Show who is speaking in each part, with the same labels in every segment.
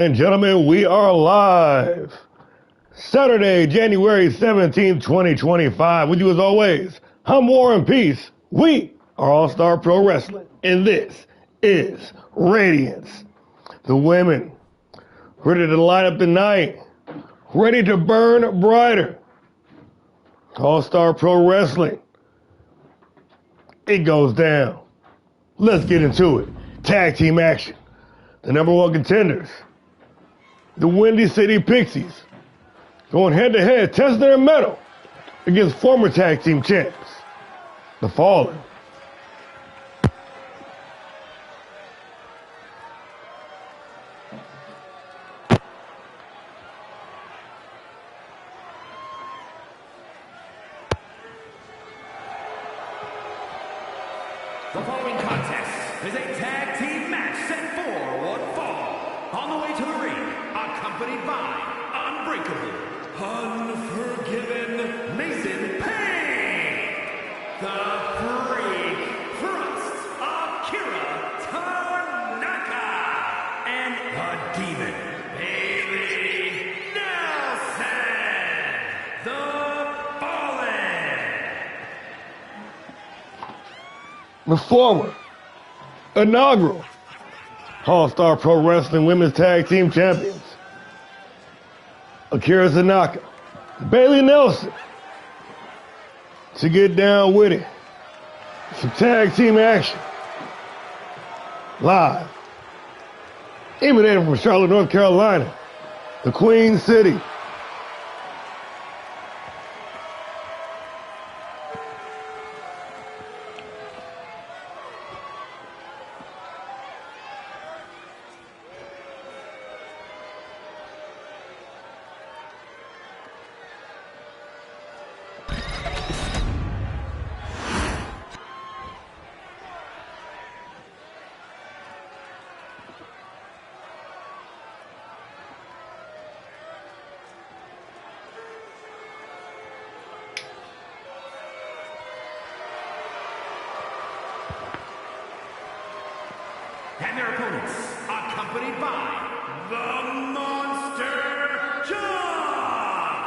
Speaker 1: And gentlemen, we are live. Saturday, January 17th, 2025. With you as always, I'm War and Peace. We are All-Star Pro Wrestling. And this is Radiance. The women ready to light up the night. Ready to burn brighter. All-Star Pro Wrestling. It goes down. Let's get into it. Tag team action. The number one contenders. The Windy City Pixies. Going head-to-head, testing their mettle against former tag team champs, The Fallen.
Speaker 2: The following contest is a tag team match set for one fall. On the way to the ring, accompanied by Unbreakable, Unforgiven Mason Payne, the Freak Frost Akira Tanaka, and the Demon Bailey Nelson, the Fallen.
Speaker 1: The former inaugural All-Star Pro Wrestling Women's Tag Team Champions, Akira Tanaka, Bailey Nelson, to get down with it. Some tag team action. Live. Emanating from Charlotte, North Carolina, the Queen City.
Speaker 2: And their opponents, accompanied by the Monster John,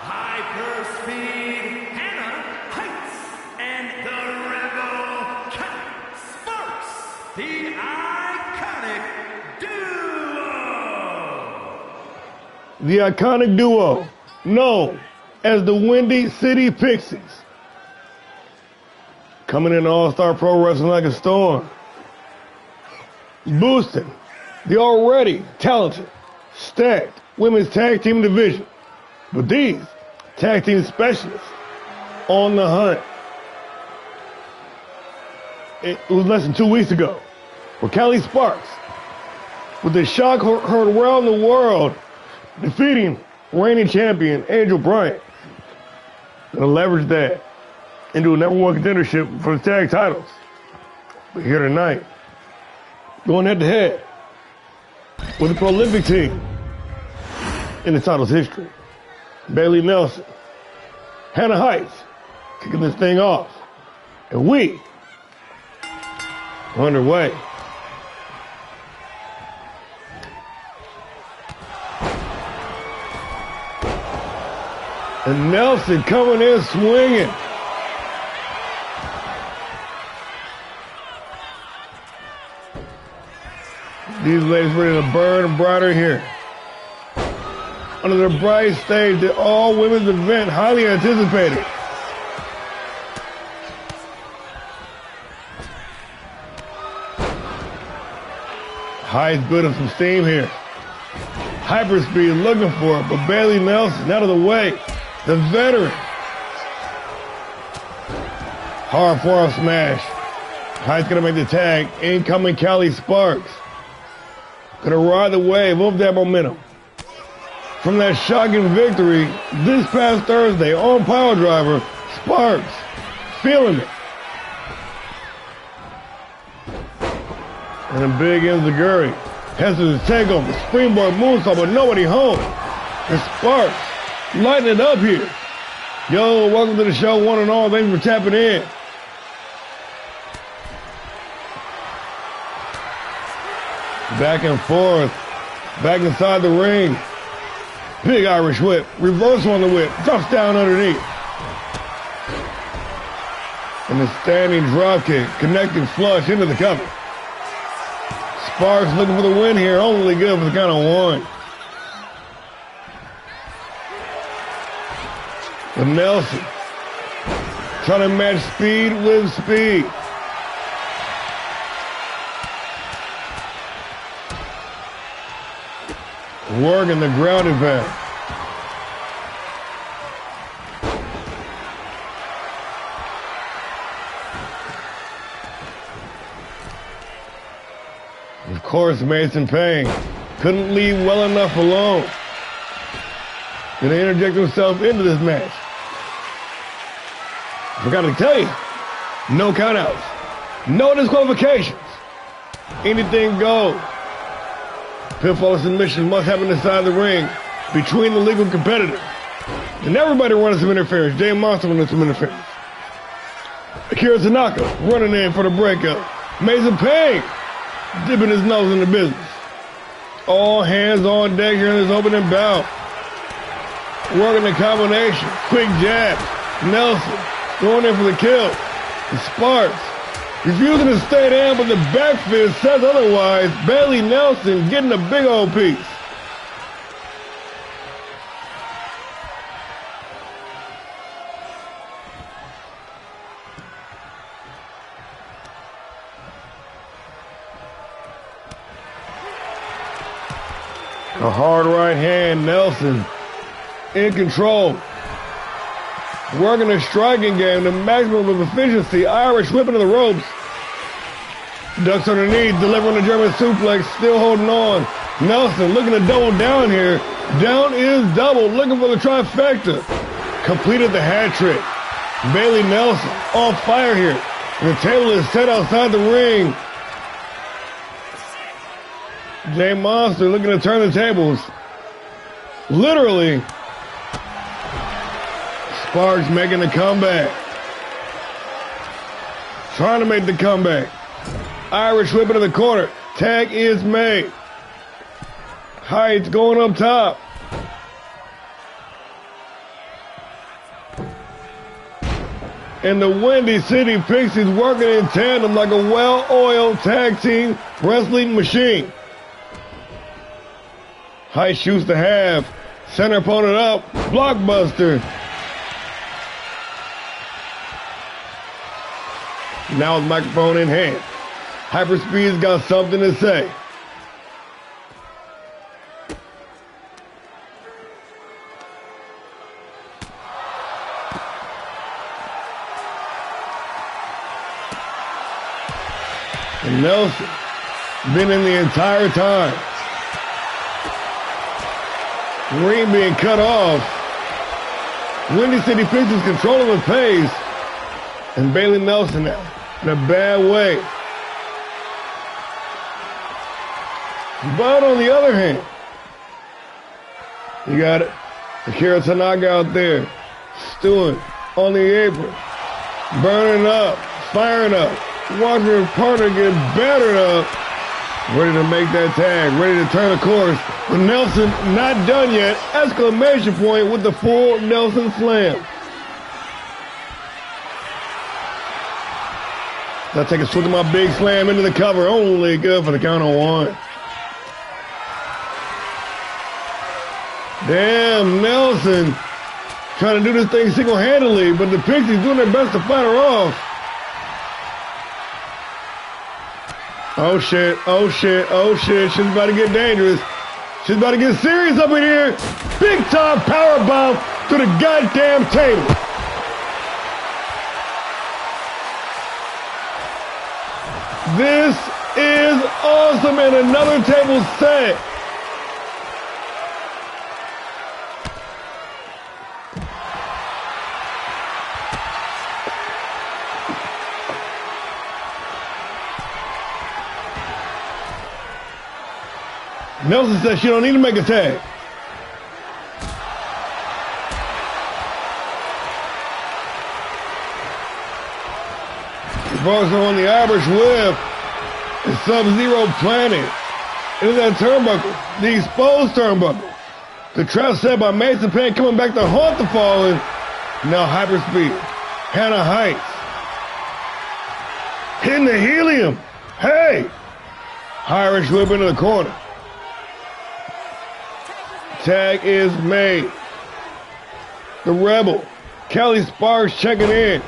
Speaker 2: Hyperspeed Hannah Heights, and the Rebel Cat Sparks, the iconic duo.
Speaker 1: The iconic duo known as the Windy City Pixies. Coming in All-Star Pro Wrestling like a storm. Boosting the already talented, stacked women's tag team division with these tag team specialists on the hunt. It was less than 2 weeks ago where Callie Sparks, with the shock heard around the world, defeating reigning champion Angel Bryant, gonna leverage that into a number one contendership for the tag titles. But here tonight, going head-to-head with a prolific team in the title's history. Bailey Nelson, Hannah Heights, kicking this thing off. And we are underway. And Nelson coming in swinging. These ladies ready to burn brighter here. Under the bright stage, the all-women's event, highly anticipated. Heights building some steam here. Hyperspeed looking for it, but Bailey Nelson out of the way. The veteran. Hard forearm smash. Heights gonna make the tag. Incoming Callie Sparks. Gonna ride the wave of that momentum from that shocking victory this past Thursday on Power Driver. Sparks feeling it. And a big enziguri has to take over. Springboard moonsault, but nobody home. And Sparks lighting it up here. Yo, welcome to the show, one and all. Thanks for tapping in. Back and forth. Back inside the ring. Big Irish whip. Reversal on the whip. Drops down underneath. And a standing drop kick. Connecting flush into the cover. Sparks looking for the win here. Only good for the count of one. But Nelson trying to match speed with speed. Working the grounded pound. Of course, Mason Payne couldn't leave well enough alone. Gonna interject himself into this match. Forgot to tell you, no countouts, no disqualifications. Anything goes. Pinfall submission must happen inside the ring between the legal competitors. And everybody running some interference. Jay Monster running some interference. Akira Tanaka running in for the breakup. Mason Payne dipping his nose in the business. All hands on deck here in this opening bout. Working the combination. Quick jab. Nelson going in for the kill. And Sparks refusing to stay down, but the back fist says otherwise. Bailey Nelson getting a big old piece. A hard right hand, Nelson in control. Working a striking game, the maximum of efficiency. Irish whipping to the ropes. Ducks underneath, delivering the German suplex, still holding on. Nelson looking to double down here. Down is double, looking for the trifecta. Completed the hat trick. Bailey Nelson on fire here. And the table is set outside the ring. Jay Monster looking to turn the tables. Literally. Sparks making the comeback. Trying to make the comeback. Irish whip into the corner. Tag is made. Heights going up top. And the Windy City Pixies working in tandem like a well-oiled tag team wrestling machine. Heights shoots the half. Center opponent up. Blockbuster. Now with microphone in hand. Hyperspeed's got something to say. And Nelson been in the entire time. Ring being cut off. Windy City Pixies controlling the pace. And Bailey Nelson now in a bad way. But on the other hand, you got it. Akira Tanaka out there, stewing on the apron, burning up, firing up, watching his partner get battered up, ready to make that tag, ready to turn a course. But Nelson not done yet. Exclamation point with the full Nelson slam. I'll take a swing of my big slam into the cover. Only good for the count of one. Damn, Nelson trying to do this thing single-handedly, but the Pixies doing their best to fight her off. Oh shit, oh shit, oh shit. She's about to get dangerous. She's about to get serious up in here. Big time power bomb to the goddamn table. This is awesome, and another table set. Nelson says she don't need to make a tag. Reversal on the Irish whip. And Sub-Zero planning. into that turnbuckle, the exposed turnbuckle. The trap set by Mason Payne coming back to haunt the fallen. Now hyperspeed. Hannah Heights. Hitting the helium. Hey! Irish whip into the corner. Tag is made. The Rebel. Kelly Sparks checking in.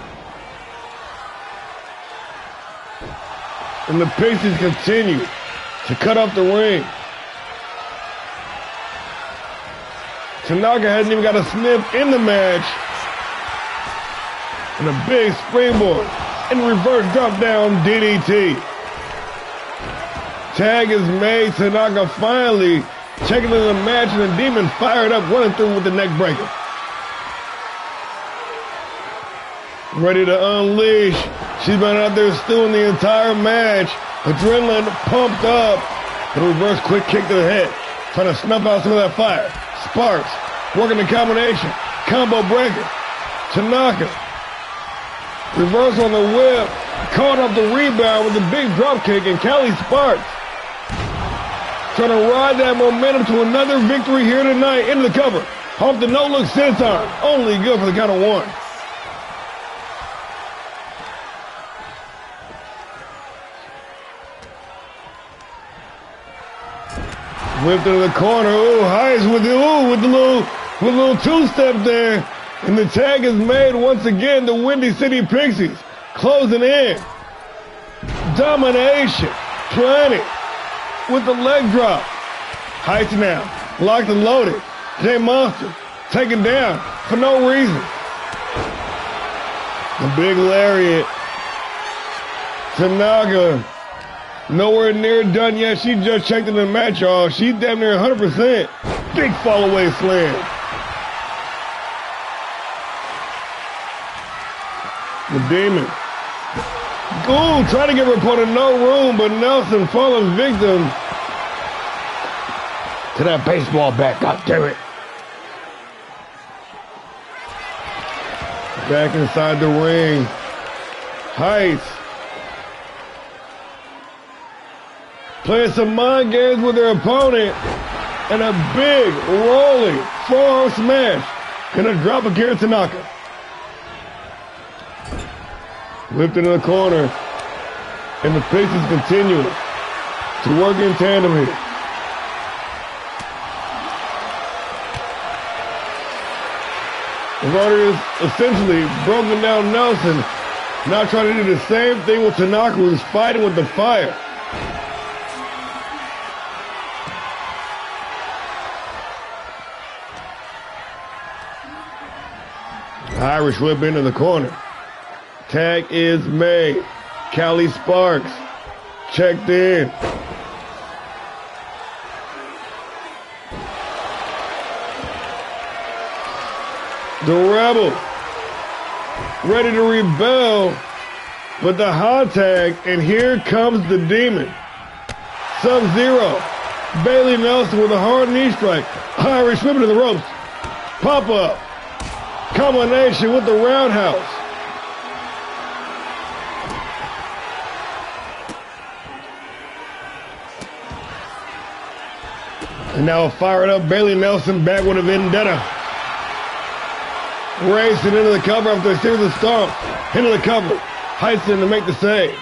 Speaker 1: And the Pixies continue to cut off the ring. Tanaka hasn't even got a sniff in the match. And a big springboard and reverse drop down DDT. Tag is made. Tanaka finally checking in the match, and the Demon fired up, running through with the neck breaker. Ready to unleash. She's been out there stewing the entire match. Adrenaline pumped up. The reverse quick kick to the head. Trying to snuff out some of that fire. Sparks working the combination. Combo breaker. Tanaka. Reverse on the whip. Caught up the rebound with a big drop kick, and Kelly Sparks trying to ride that momentum to another victory here tonight. Into the cover. Off the no-look senton. Only good for the count of one. Whipped into the corner. Ooh, Heights with the little two-step there. And the tag is made once again. The Windy City Pixies closing in. Domination. Planet with the leg drop. Heights now. Locked and loaded. J Monster taken down for no reason. The big lariat. Tanaka. Nowhere near done yet. She just checked in the match, y'all. She's damn near 100%. Big fall away slam. The Demon. Ooh, trying to give her opponent no room, but Nelson falling victim to that baseball bat. God damn it. Back inside the ring. Heights. Playing some mind games with their opponent. And a big rolling forearm smash. Gonna drop a Akira Tanaka. Whipped into the corner. And the Pixies continue to work in tandem here. They've already essentially broken down Nelson. Now trying to do the same thing with Tanaka, who's fighting with the fire. Irish whip into the corner. Tag is made. Callie Sparks checked in. The Rebel ready to rebel, but the hot tag, and here comes the Demon. Sub-Zero. Bailey Nelson with a hard knee strike. Irish whip into the ropes. Pop up. Combination with the roundhouse. And now fired up Bailey Nelson back with a vendetta. Racing into the cover after a series of stomps. Into the cover. Heights in to make the save.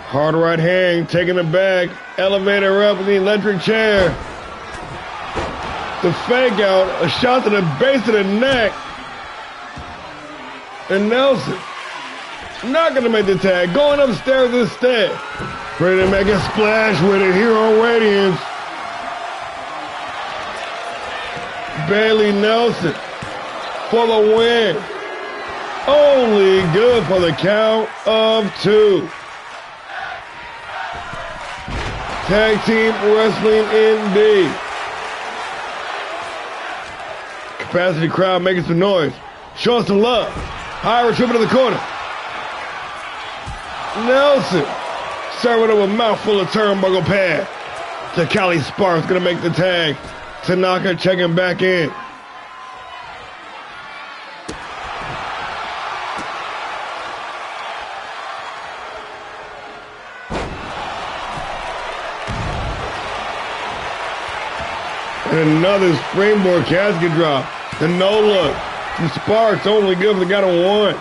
Speaker 1: Hard right hand, taking it back. Elevator up in the electric chair. The fake out, a shot to the base of the neck. And Nelson not going to make the tag. Going upstairs instead. Ready to make a splash with it here on Radiance. Bailey Nelson for the win. Only good for the count of 2. Tag team wrestling indeed. Capacity crowd making some noise. Showing some love. Irish whip into the corner. Nelson serving up a mouthful of turnbuckle pad. To Callie Sparks gonna make the tag. Tanaka checking back in. And another springboard casket drop. The no look. The Sparks only good if they got a 1.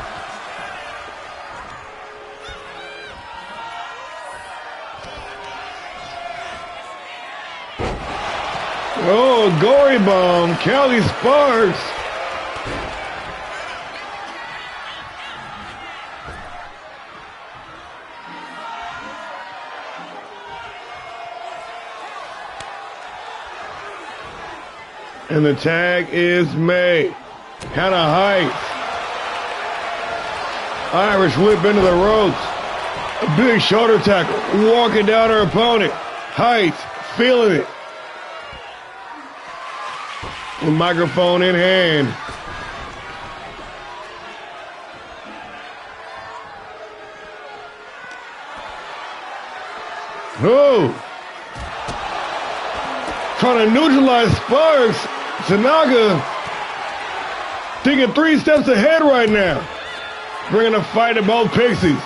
Speaker 1: Oh, gory bomb. Kelly Sparks. And the tag is made. Hannah Heights. Irish whip into the ropes. A big shoulder tackle. Walking down her opponent. Heights feeling it. With microphone in hand. Oh! Trying to neutralize Sparks. Tanaka thinking 3 steps ahead right now. Bringing a fight to both Pixies.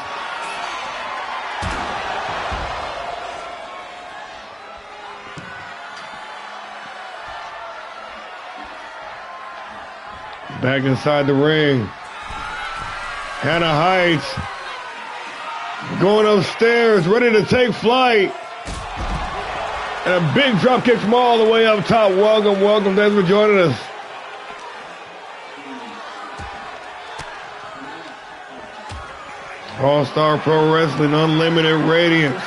Speaker 1: Back inside the ring. Hannah Heights going upstairs, ready to take flight. And a big drop kick from all the way up top. Welcome, welcome. Thanks for joining us. Allstar Pro Wrestling Unlimited Radiance.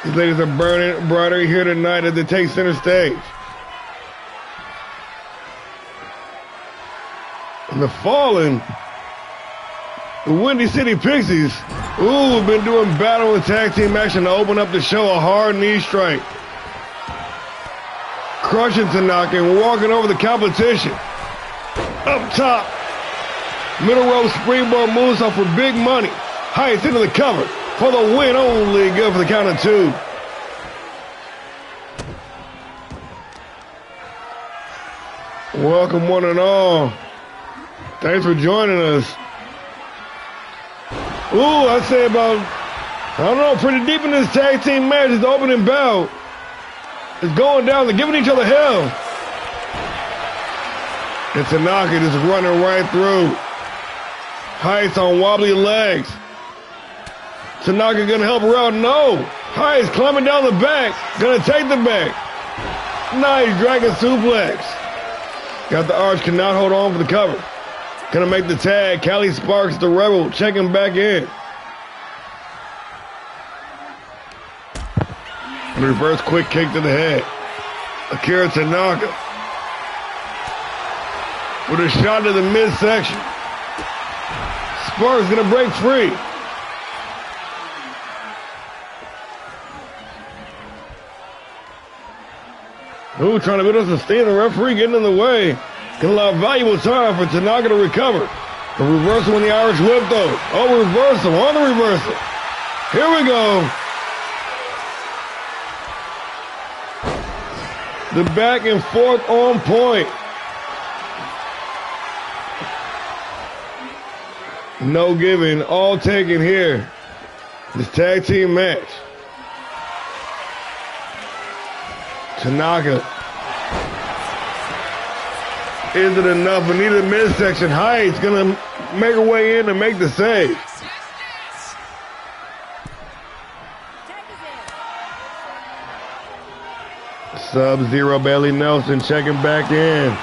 Speaker 1: These ladies are burning brighter here tonight as they take center stage. And the Fallen, the Windy City Pixies, have been doing battle and tag team action to open up the show. A hard knee strike. Crushing Tanaka and walking over the competition. Up top. Middle rope springboard moonsault for big money. Heights into the cover for the win. Only good for the count of 2. Welcome one and all. Thanks for joining us. I'd say about, pretty deep in this tag team match. It's the opening bell. It's going down. They're giving each other hell. And Tanaka just running right through. Heights on wobbly legs. Tanaka gonna help her out. No. Heights climbing down the back. Gonna take the back. Nice dragon suplex. Got the arch, cannot hold on for the cover. Gonna make the tag. Callie Sparks, the Rebel, checking back in. Reverse quick kick to the head. Akira Tanaka with a shot to the midsection. Sparks gonna break free. Trying to beat us to stay in the referee getting in the way. Gonna allow valuable time for Tanaka to recover. A reversal on the Irish whip though. Oh, reversal on the reversal. Here we go. The back and forth on point. No giving, all taken here. This tag team match. Tanaka. Is it enough? We need a midsection. Heights gonna make her way in and make the save. Sub-Zero Bailey Nelson checking back in.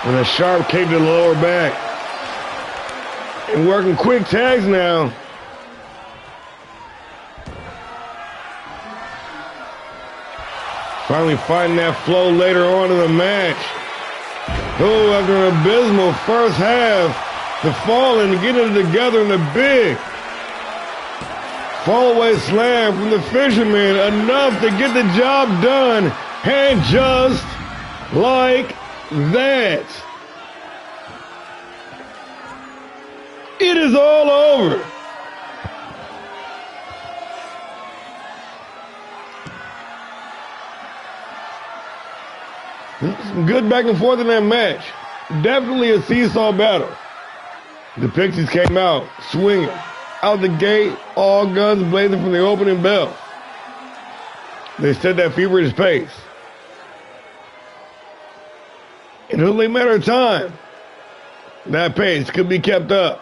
Speaker 1: And a sharp kick to the lower back. And working quick tags now. Finally fighting that flow later on in the match. After an abysmal first half, the Fallen getting it together in the big fall-away slam from the Fisherman, enough to get the job done, and just like that, it is all over. Some good back and forth in that match. Definitely a seesaw battle. The Pixies came out swinging. Out the gate, all guns blazing from the opening bell. They set that feverish pace. It's only a matter of time. That pace could be kept up.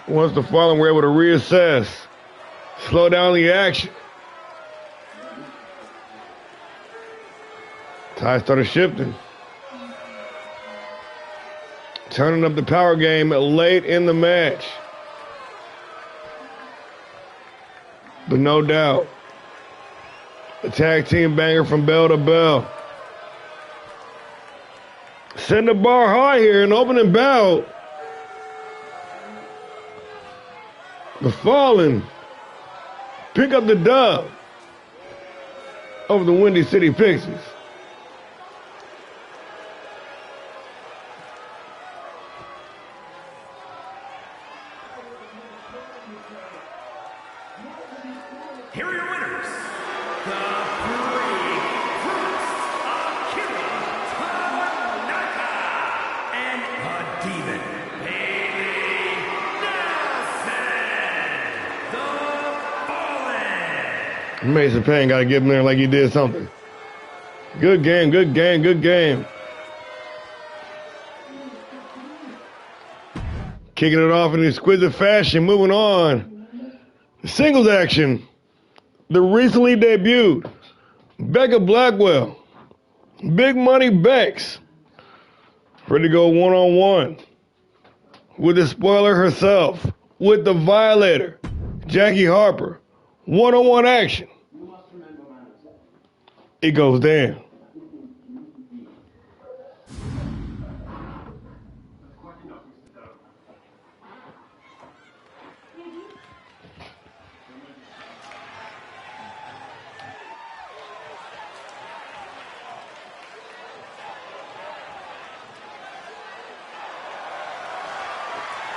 Speaker 1: Once the Fallen were able to reassess, slow down the action. Tide started shifting. Turning up the power game late in the match. But no doubt, a tag team banger from bell to bell. Setting the bar high here in opening bout. The Fallen pick up the dub over the Windy City Pixies.
Speaker 2: Here are your winners, the Three Fruits, Akira Tanaka, and a demon, Bailey Nelson, the Fallen.
Speaker 1: Mason Payne got to get him there like he did something. Good game, good game, good game. Kicking it off in exquisite fashion, moving on. Singles action. The recently debuted Becca Blackwell, Big Money Bex, ready to go one-on-one with the spoiler herself, with the Violator, Jackie Harper. One-on-one action. It goes down.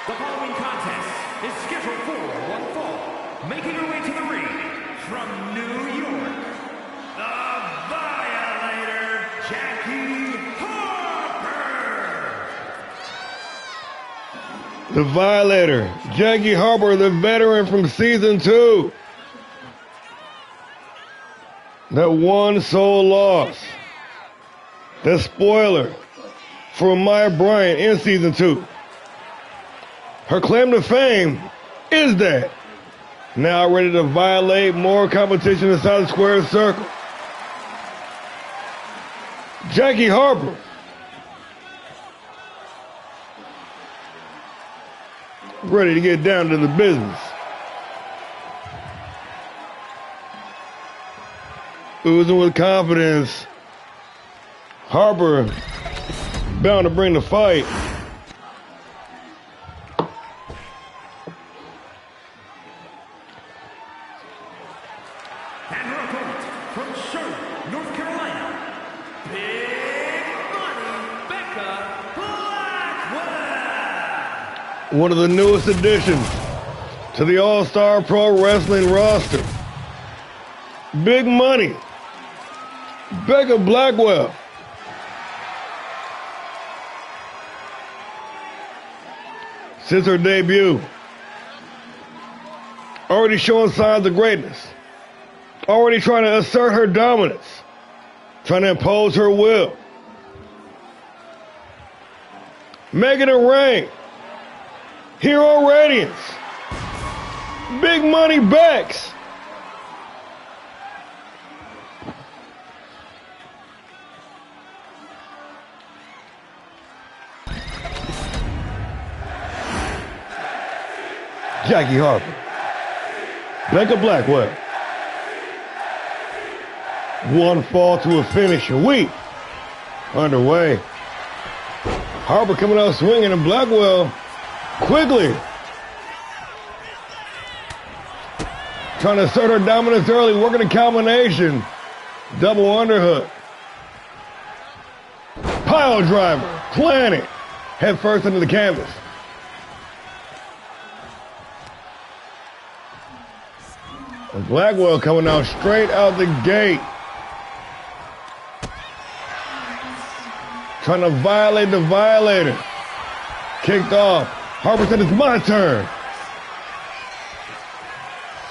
Speaker 2: The following contest is scheduled for one fall. Making her way to the ring from New York, the Violator, Jackie Harper.
Speaker 1: The Violator, Jackie Harper, the veteran from season 2. That one sole loss. The spoiler for Maya Bryant in season 2. Her claim to fame is that now ready to violate more competition inside the square circle. Jackie Harper. Ready to get down to the business. Oozing with confidence. Harper bound to bring the fight.
Speaker 2: And her opponent from Charlotte, North Carolina, Big Money Becca Blackwell.
Speaker 1: One of the newest additions to the Allstar Pro Wrestling roster. Big Money Becca Blackwell. Since her debut, already showing signs of greatness. Already trying to assert her dominance. Trying to impose her will. Making it rain. Hero Radiance. Big Money Bex. Jackie Harper. Becca Blackwell. One fall to a finish. We underway. Harper coming out swinging, and Blackwell quickly trying to assert her dominance early, working a combination. Double underhook. Pile driver. Planning. Head first into the canvas. And Blackwell coming out straight out the gate. Trying to violate the Violator. Kicked off. Harper said, it's my turn.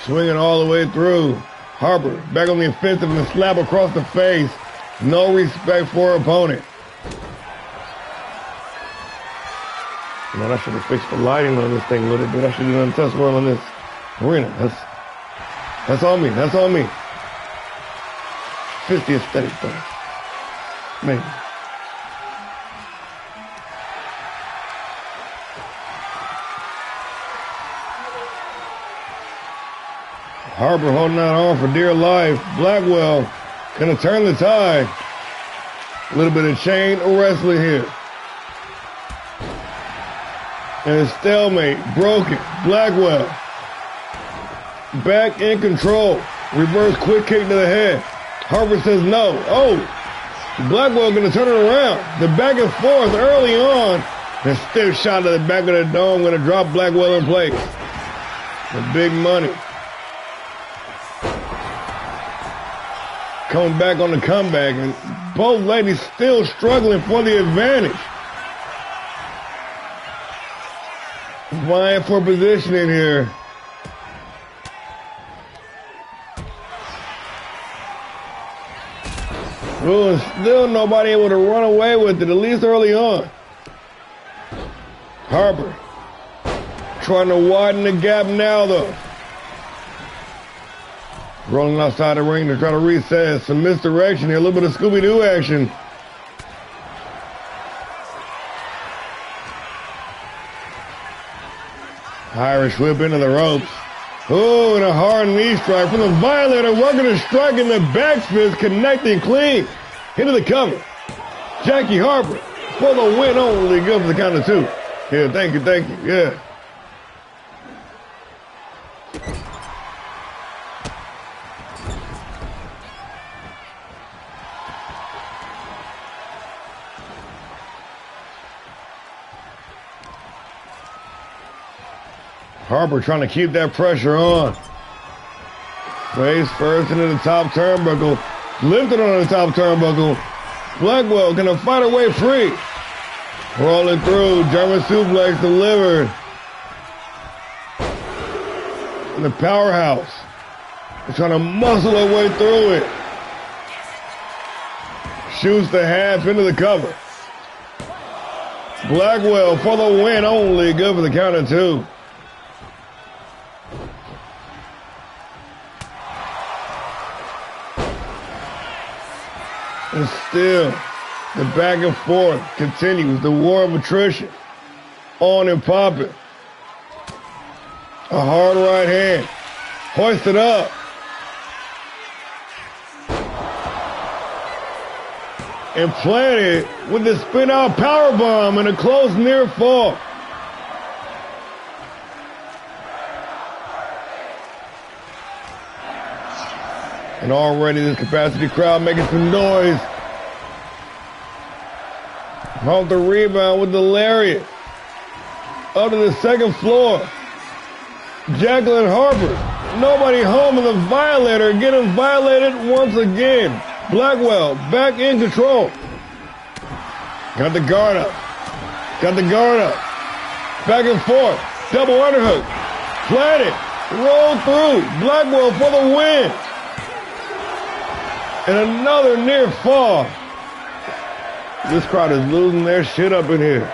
Speaker 1: Swinging all the way through. Harper back on the offensive and a slap across the face. No respect for her opponent. Man, I should have fixed the lighting on this thing a little bit. I should have done a test run on this arena. That's on me. That's on me. Fits the aesthetic though. Maybe. Harper holding that on for dear life. Blackwell gonna turn the tide. A little bit of chain wrestling here. And a stalemate, broken. Blackwell back in control. Reverse quick kick to the head. Harper says no. Oh, Blackwell gonna turn it around. The back and forth early on. A stiff shot to the back of the dome gonna drop Blackwell in place. The big money. Coming back on the comeback, and both ladies still struggling for the advantage. Vying for positioning here. Ooh, and still nobody able to run away with it, at least early on. Harper trying to widen the gap now, though. Rolling outside the ring to try to reset. Some misdirection here. A little bit of Scooby-Doo action. Irish whip into the ropes. Oh, and a hard knee strike from the Violator. Working a strike in the back fist, connecting clean. Into the cover. Jackie Harper for the win only. Good for the count of two. Yeah, thank you, yeah. Harper trying to keep that pressure on. Face first into the top turnbuckle. Lifted on the top turnbuckle. Blackwell gonna fight her way free. Rolling through. German suplex delivered. And the powerhouse is trying to muscle her way through it. Shoots the half into the cover. Blackwell for the win only. Good for the count of two. And still, the back and forth continues. The war of attrition. On and popping. A hard right hand. Hoisted up. And planted with the spin out powerbomb and a close near fall. And already this capacity crowd making some noise. Off the rebound with the lariat. Up to the second floor. Jacqueline Harper. Nobody home, and the Violator getting violated once again. Blackwell back in control. Got the guard up. Got the guard up. Back and forth. Double underhook. Planted. Roll through. Blackwell for the win. And another near fall. This crowd is losing their shit up in here.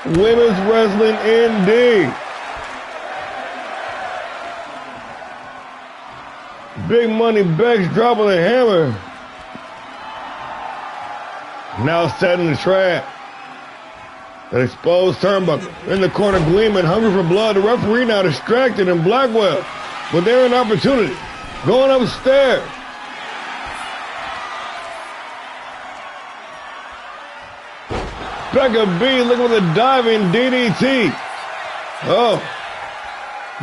Speaker 1: Women's wrestling indeed. Big Money Bex dropping the hammer. Now setting the trap. That exposed turnbuckle. In the corner gleaming, hungry for blood. The referee now distracted, and Blackwell with there an opportunity. Going upstairs. Becca B looking for the diving DDT. Oh.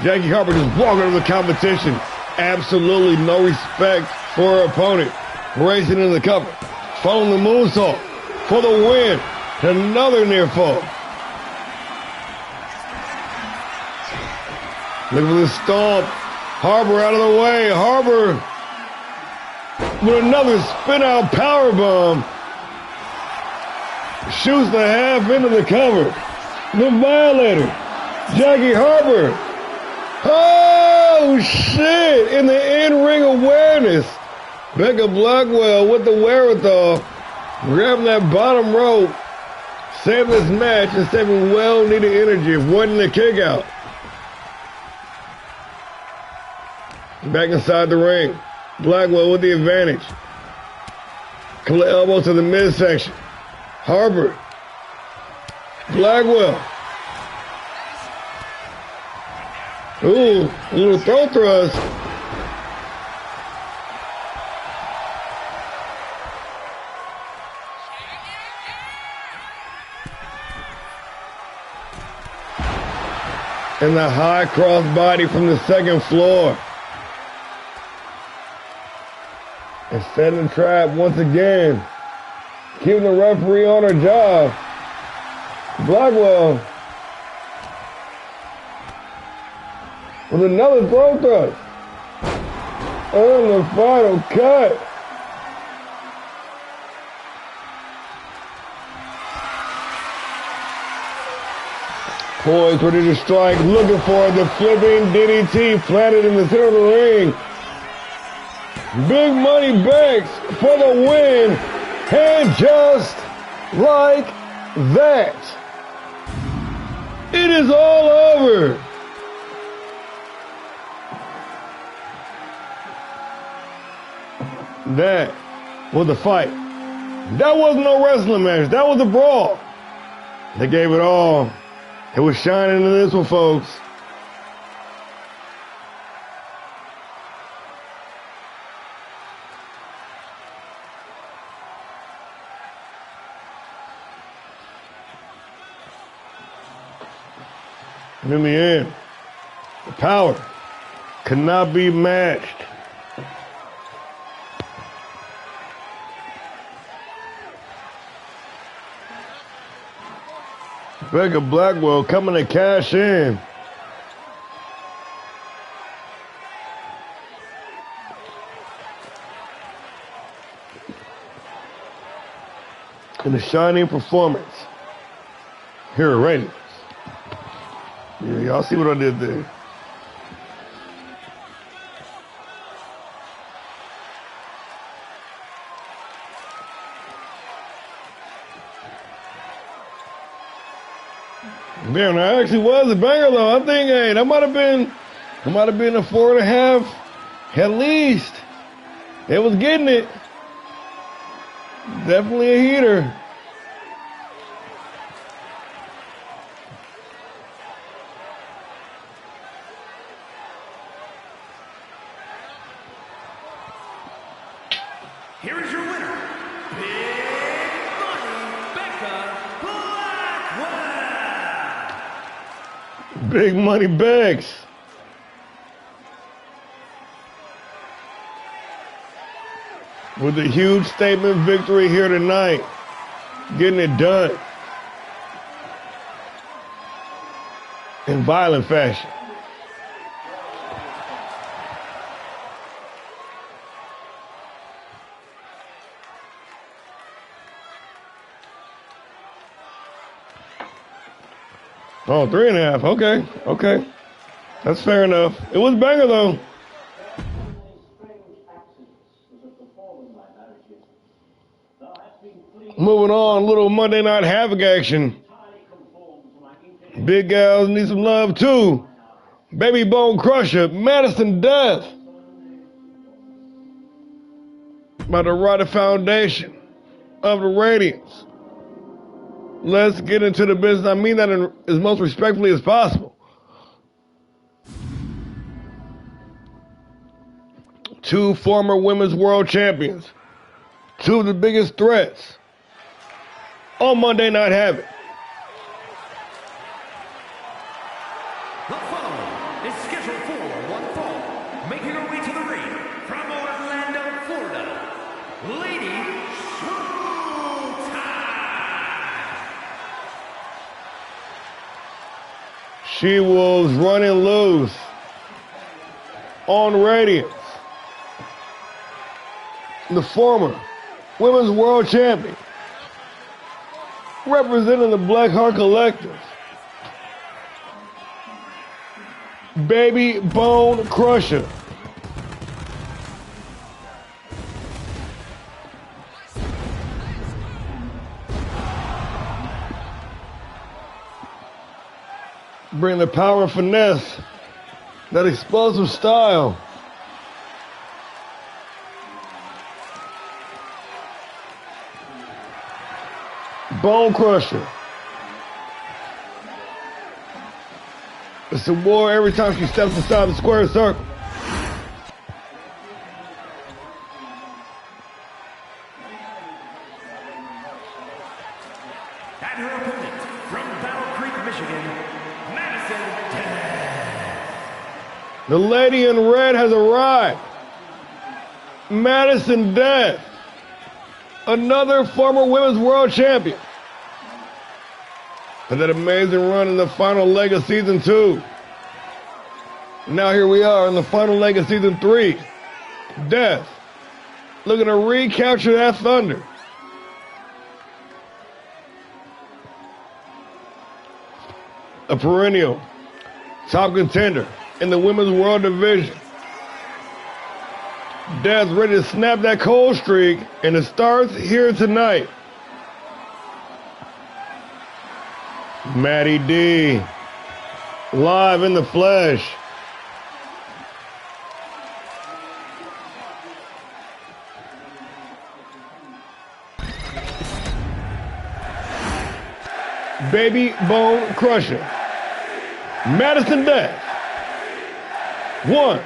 Speaker 1: Jackie Harper just walking over the competition. Absolutely no respect for her opponent. Racing into the cover. Following the moonsault for the win. Another near fall. Looking for the stomp. Harper out of the way. Harper with another spin out powerbomb. Shoots the half into the cover. The Violator. Jackie Harper Oh, shit. In the in-ring awareness. Becca Blackwell with the wherewithal. Grabbing that bottom rope. Saving this match and saving well-needed energy, avoiding the kick out. Back inside the ring. Blackwell with the advantage. Couple of elbows to the midsection. Harper. Blackwell. Ooh, a little throat thrust. And the high cross body from the second floor. And setting the trap once again. Keeping the referee on her job. Blackwell. With another throat thrust. And the final cut. Poised, ready to strike, looking for the flipping DDT planted in the center of the ring. Big Money Banks for the win. And just like that, it is all over. That was a fight. That wasn't no wrestling match. That was a brawl. They gave it all. It was shining in this one, folks. And in the end, the power could not be matched. Becca Blackwell coming to cash in. In a shining performance here at Radiance. Yeah, y'all see what I did there. Man, that actually was a banger though. I think, hey, that might have been a 4.5 at least. It was getting it. Definitely a heater.
Speaker 2: Here is your winner, Big Money Becca Blackwell.
Speaker 1: Big Money Bex. With a huge statement victory here tonight. Getting it done. In violent fashion. Oh, 3.5. Okay. Okay. That's fair enough. It was a banger though. Moving on, little Monday Night Havoc action. Big gals need some love too. Baby Bone Crusher, Madison Death. By the Rider Foundation of the Radiance. Let's get into the business. I mean that as most respectfully as possible. Two former women's world champions. Two of the biggest threats on Monday Night Havoc.
Speaker 2: The following is scheduled for one fall, making her way to the ring from Orlando, Florida, Lady Showtime.
Speaker 1: She was running loose on Radiance. The former women's world champion, representing the Blackheart Collective. Baby Bone Crusher. Bring the power and finesse, that explosive style. Bone Crusher. It's a war every time she steps inside the square circle.
Speaker 2: And her opponent from Battle Creek, Michigan, Madison Death.
Speaker 1: The lady in red has arrived. Madison Death, another former women's world champion. Had that amazing run in the final leg of season 2. Now here we are in the final leg of season 3. Death, looking to recapture that thunder. A perennial top contender in the women's world division. Death ready to snap that cold streak, and it starts here tonight. Maddie D, live in the flesh. Baby Bone Crusher. Madison Death. 1.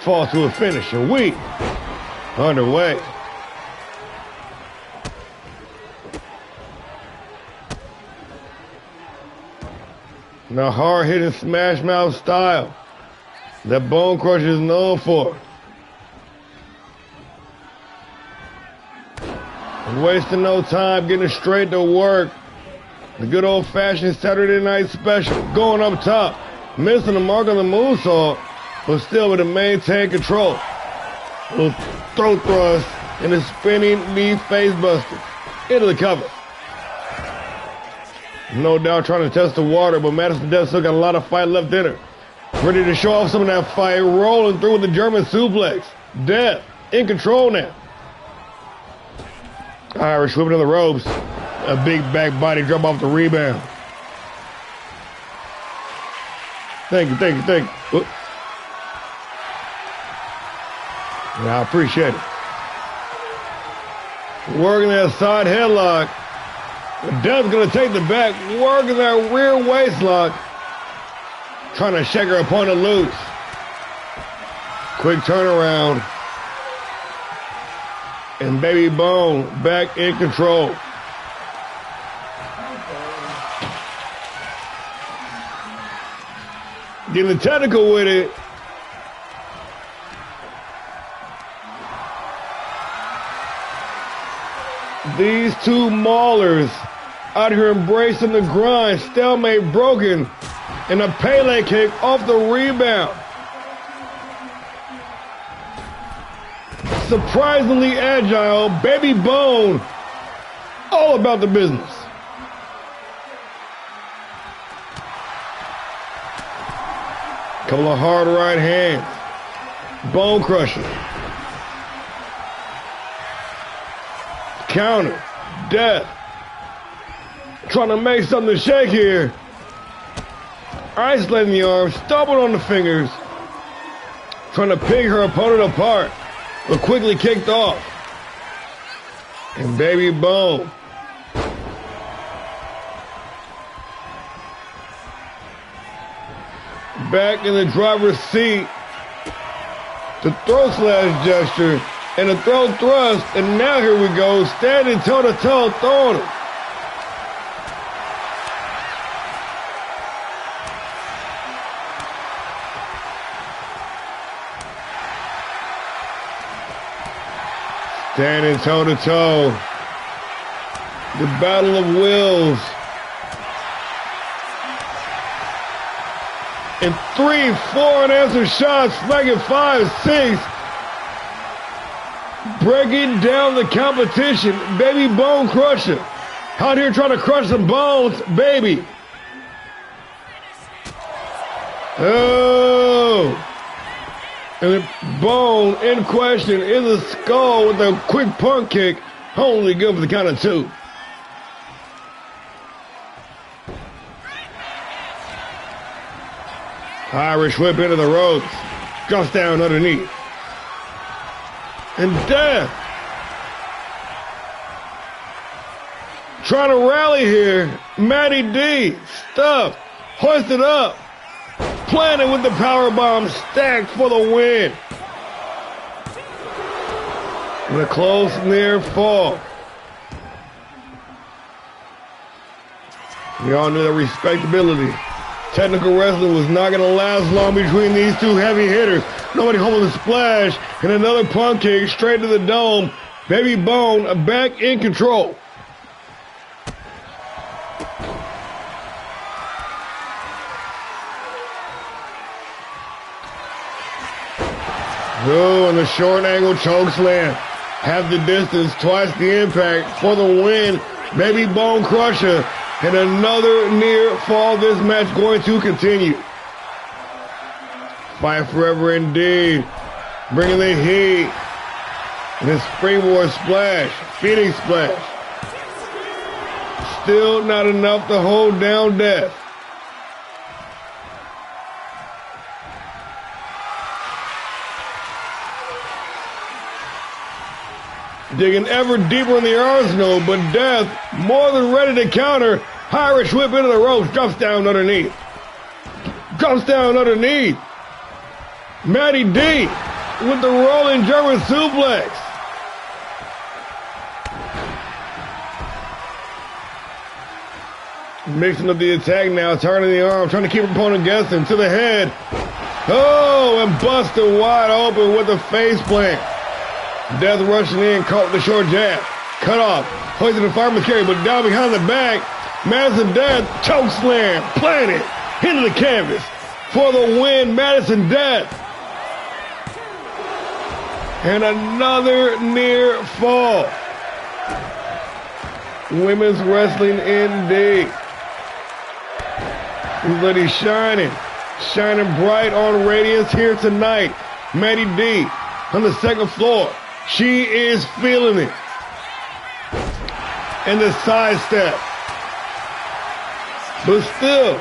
Speaker 1: Fall to a finish. A week underway. The hard-hitting smash mouth style that Bone Crusher is known for. Wasting no time, getting straight to work. The good old-fashioned Saturday night special. Going up top, missing the mark on the moonsault, but still able to maintain control. A little throat thrust and a spinning knee face buster into the cover. No doubt trying to test the water, but Madison Death still got a lot of fight left in her. Ready to show off some of that fight, rolling through with the German suplex. Death in control now. Irish whipping to the ropes. A big back body drop off the rebound. Thank you. Whoop. Yeah, I appreciate it. Working that side headlock. Death's gonna take the back, working that rear waistlock, trying to shake her opponent loose. Quick turnaround. And Baby Bone back in control. Getting technical with it. These two maulers out here embracing the grind, stalemate broken, and a Pele kick off the rebound. Surprisingly agile, Baby Bone, all about the business. Couple of hard right hands. Bone Crusher. Counter. Death. Trying to make something shake here. Isolating the arms, stomping on the fingers. Trying to pick her opponent apart, but quickly kicked off. And Baby Bone. Back in the driver's seat. The throat slash gesture and a throat thrust. And now here we go, standing toe-to-toe, throwing him. Standing toe-to-toe. The battle of wills. And 3, 4 unanswered shots, flagging 5, 6. Breaking down the competition. Baby Bone Crusher. Out here trying to crush some bones, baby. Oh! And the bone in question is a skull with a quick punt kick. Only good for the count of 2. Irish whip into the ropes. Drops down underneath. And Death. Trying to rally here. Matty D. Stuffed. Hoisted up. Planted with the powerbomb, stacked for the win. And a close near fall. We all knew that respectability. Technical wrestling was not going to last long between these two heavy hitters. Nobody holding the splash, and another punt kick straight to the dome. Baby Bone back in control. Oh, and the short angle choke slam. Half the distance, twice the impact for the win. Baby Bone Crusher. And another near fall. This match going to continue. Fight forever indeed. Bringing the heat. And the springboard splash. Phoenix splash. Still not enough to hold down Death. Digging ever deeper in the arsenal, but Death more than ready to counter. Irish whip into the ropes, drops down underneath. Drops down underneath. Matty D with the rolling German suplex. Mixing up the attack now, turning the arm, trying to keep opponent guessing to the head. Oh, and busted wide open with the face plant. Death rushing in, caught the short jab. Cut off, hoisted the fireman's carry, but down behind the back. Madison Death, choke slam, planted into the canvas for the win. Madison Death. And another near fall. Women's wrestling indeed. This lady shining bright on Radiance here tonight. Matty D on the second floor. She is feeling it. And the sidestep. But still,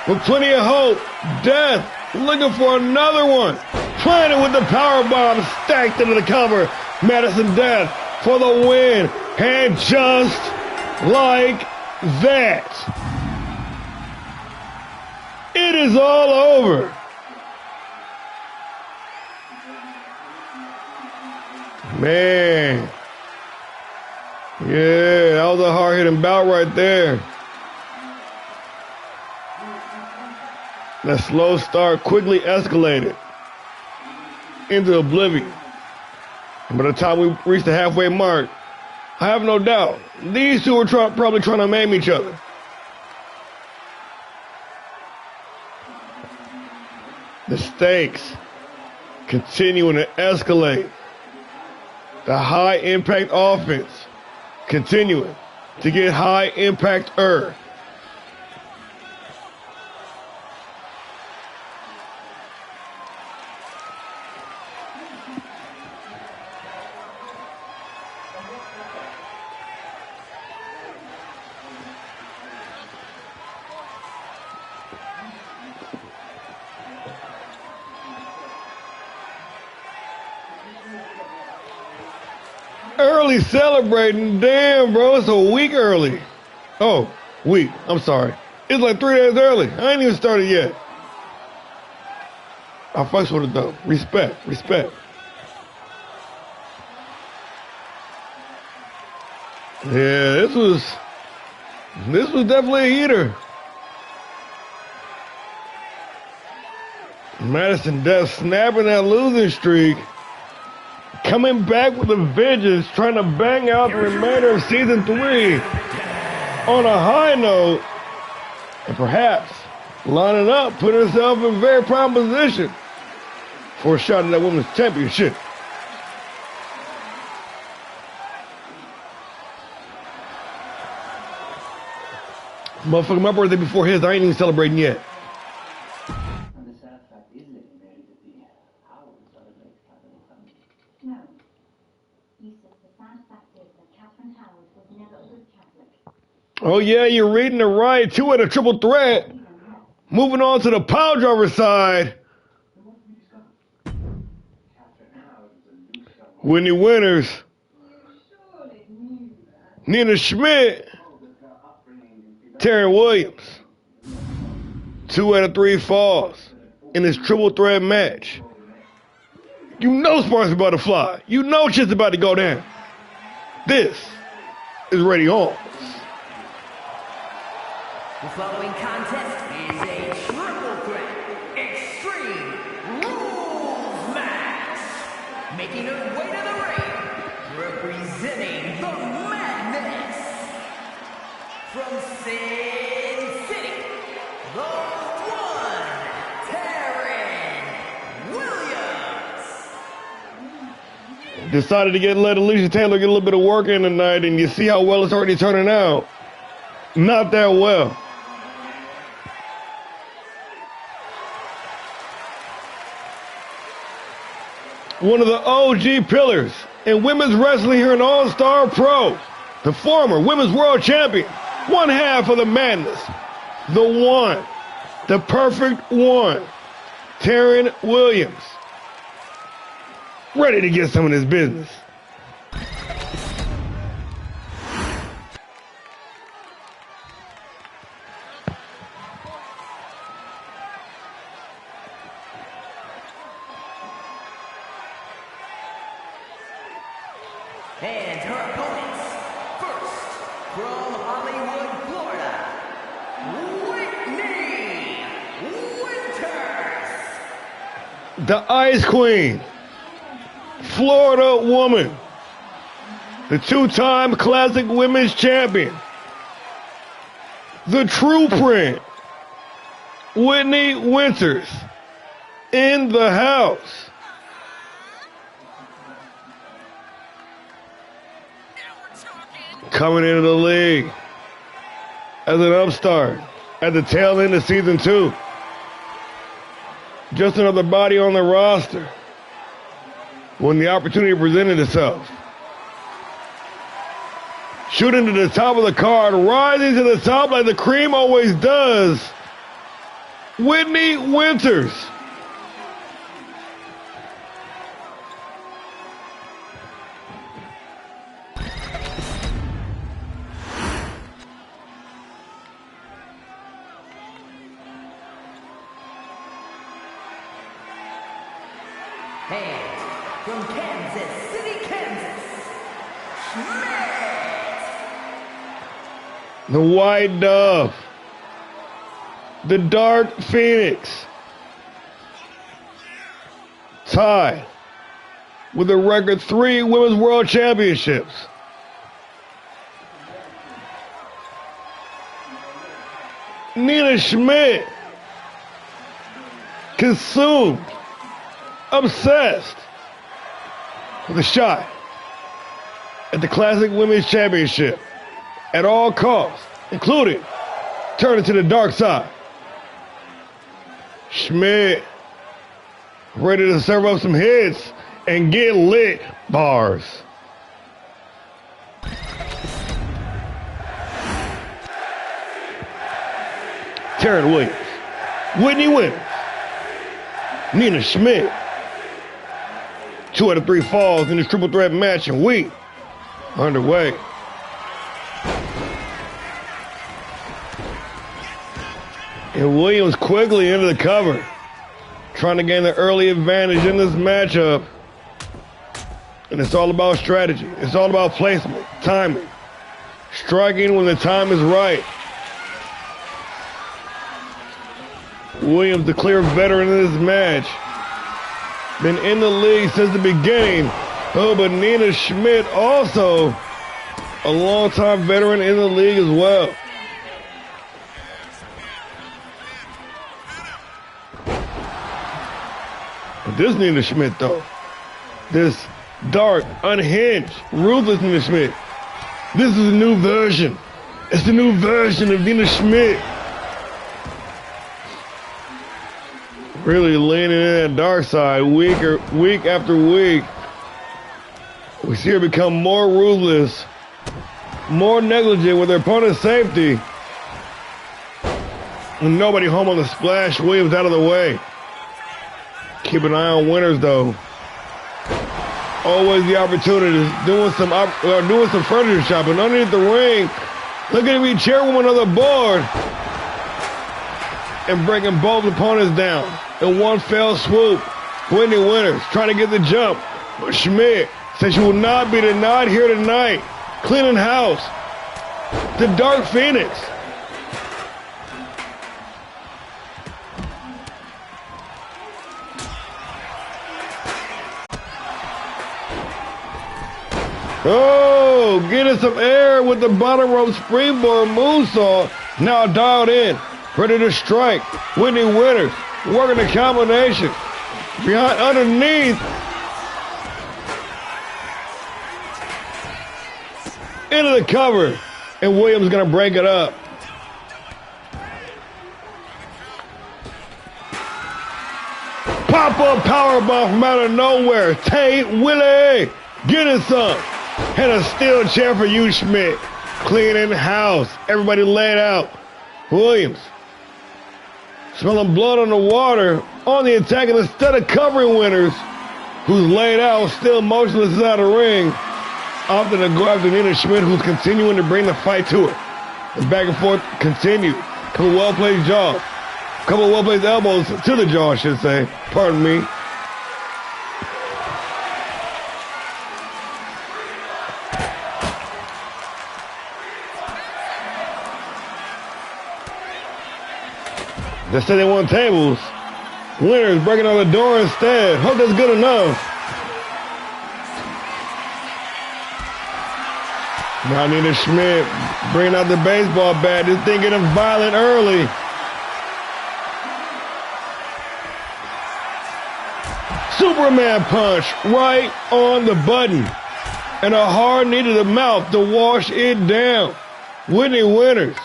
Speaker 1: with plenty of hope, Death looking for another one. Planted with the powerbomb, stacked into the cover. Madison Death for the win. And just like that, it is all over. Man. Yeah, that was a hard-hitting bout right there. That slow start quickly escalated into oblivion. And by the time we reached the halfway mark, I have no doubt these two were probably trying to maim each other. The stakes continuing to escalate. The high impact offense continuing to get high impact-er. Early celebrating. Damn, bro, it's a week early. Oh, week. I'm sorry. It's like 3 days early. I ain't even started yet. I fucks with it though. Respect. Yeah, this was definitely a heater. Madison Death snapping that losing streak. Coming back with a vengeance, trying to bang out the remainder of season 3 on a high note, and perhaps lining up, putting herself in a very prime position for a shot at that women's championship. Motherfucker, my birthday before his, I ain't even celebrating yet. Oh yeah, you're reading it right. 2 at a triple threat. Moving on to the pile driver side. Whitney Winters. Nina Schmidt. Taryn Williams. 2 out of 3 falls in this triple threat match. You know Sparks about to fly. You know shit's about to go down. This is Radiance.
Speaker 2: The following contest is a triple threat extreme rules match. Making her way to the ring, representing the Madness. From Sin City, the one, Taryn Williams.
Speaker 1: Decided to let Alicia Taylor get a little bit of work in tonight, and you see how well it's already turning out. Not that well. One of the OG pillars in women's wrestling here in All-Star Pro, the former women's world champion, one half of the Madness, the one, the perfect one, Taryn Williams, ready to get some of this business.
Speaker 2: And her opponents, first, from Hollywood, Florida, Whitney Winters.
Speaker 1: The Ice Queen, Florida woman, the 2-time Classic Women's Champion, the True Print, Whitney Winters, in the house. Coming into the league as an upstart at the tail end of season 2. Just another body on the roster when the opportunity presented itself. Shooting to the top of the card, rising to the top like the cream always does. Whitney Winters.
Speaker 2: And from Kansas City, Kansas, Schmidt.
Speaker 1: The White Dove. The Dark Phoenix. Tied with a record 3 Women's World Championships. Nina Schmidt. Consumed. Obsessed with a shot at the Classic Women's Championship at all costs, including turning to the dark side. Schmidt ready to serve up some hits and get lit bars. Taryn Williams, Whitney Winters, Nina Schmidt. 2 out of 3 falls in this triple threat match, and we are underway. And Williams quickly into the cover, trying to gain the early advantage in this matchup. And it's all about strategy. It's all about placement, timing, striking when the time is right. Williams, the clear veteran in this match. Been in the league since the beginning. Oh, but Nina Schmidt also a longtime veteran in the league as well. But this Nina Schmidt, though, this dark, unhinged, ruthless Nina Schmidt, this is a new version. It's a new version of Nina Schmidt. Really leaning in that dark side week after week. We see her become more ruthless more negligent with their opponent's safety. And nobody home on the splash. Williams out of the way. Keep an eye on Winters, though. Always the opportunity. Doing some furniture shopping underneath the ring. Look at me, chairwoman on the board. And breaking both opponents down in one fell swoop. Whitney Winters trying to get the jump. But Schmidt says she will not be denied here tonight. Cleaning house. The Dark Phoenix. Oh, getting some air with the bottom rope springboard moonsault. Now dialed in. Ready to strike. Whitney Winters working the combination. Behind underneath. Into the cover. And Williams going to break it up. Pop-up powerbomb from out of nowhere. Tate Willie getting some. And a steel chair for you, Schmidt. Cleaning house. Everybody laid out. Williams. Smelling blood on the water. On the attack, and instead of covering Winters, who's laid out, still motionless inside the ring, opting to go after Nina Schmidt, who's continuing to bring the fight to her. The back and forth continued. Couple well-placed jaws. Couple well-placed elbows to the jaw, I should say. Pardon me. They said they want tables. Winters breaking on the door instead. Hope that's good enough. Now Nina Schmidt bringing out the baseball bat. This thing getting violent early. Superman punch right on the button. And a hard knee to the mouth to wash it down. Whitney Winters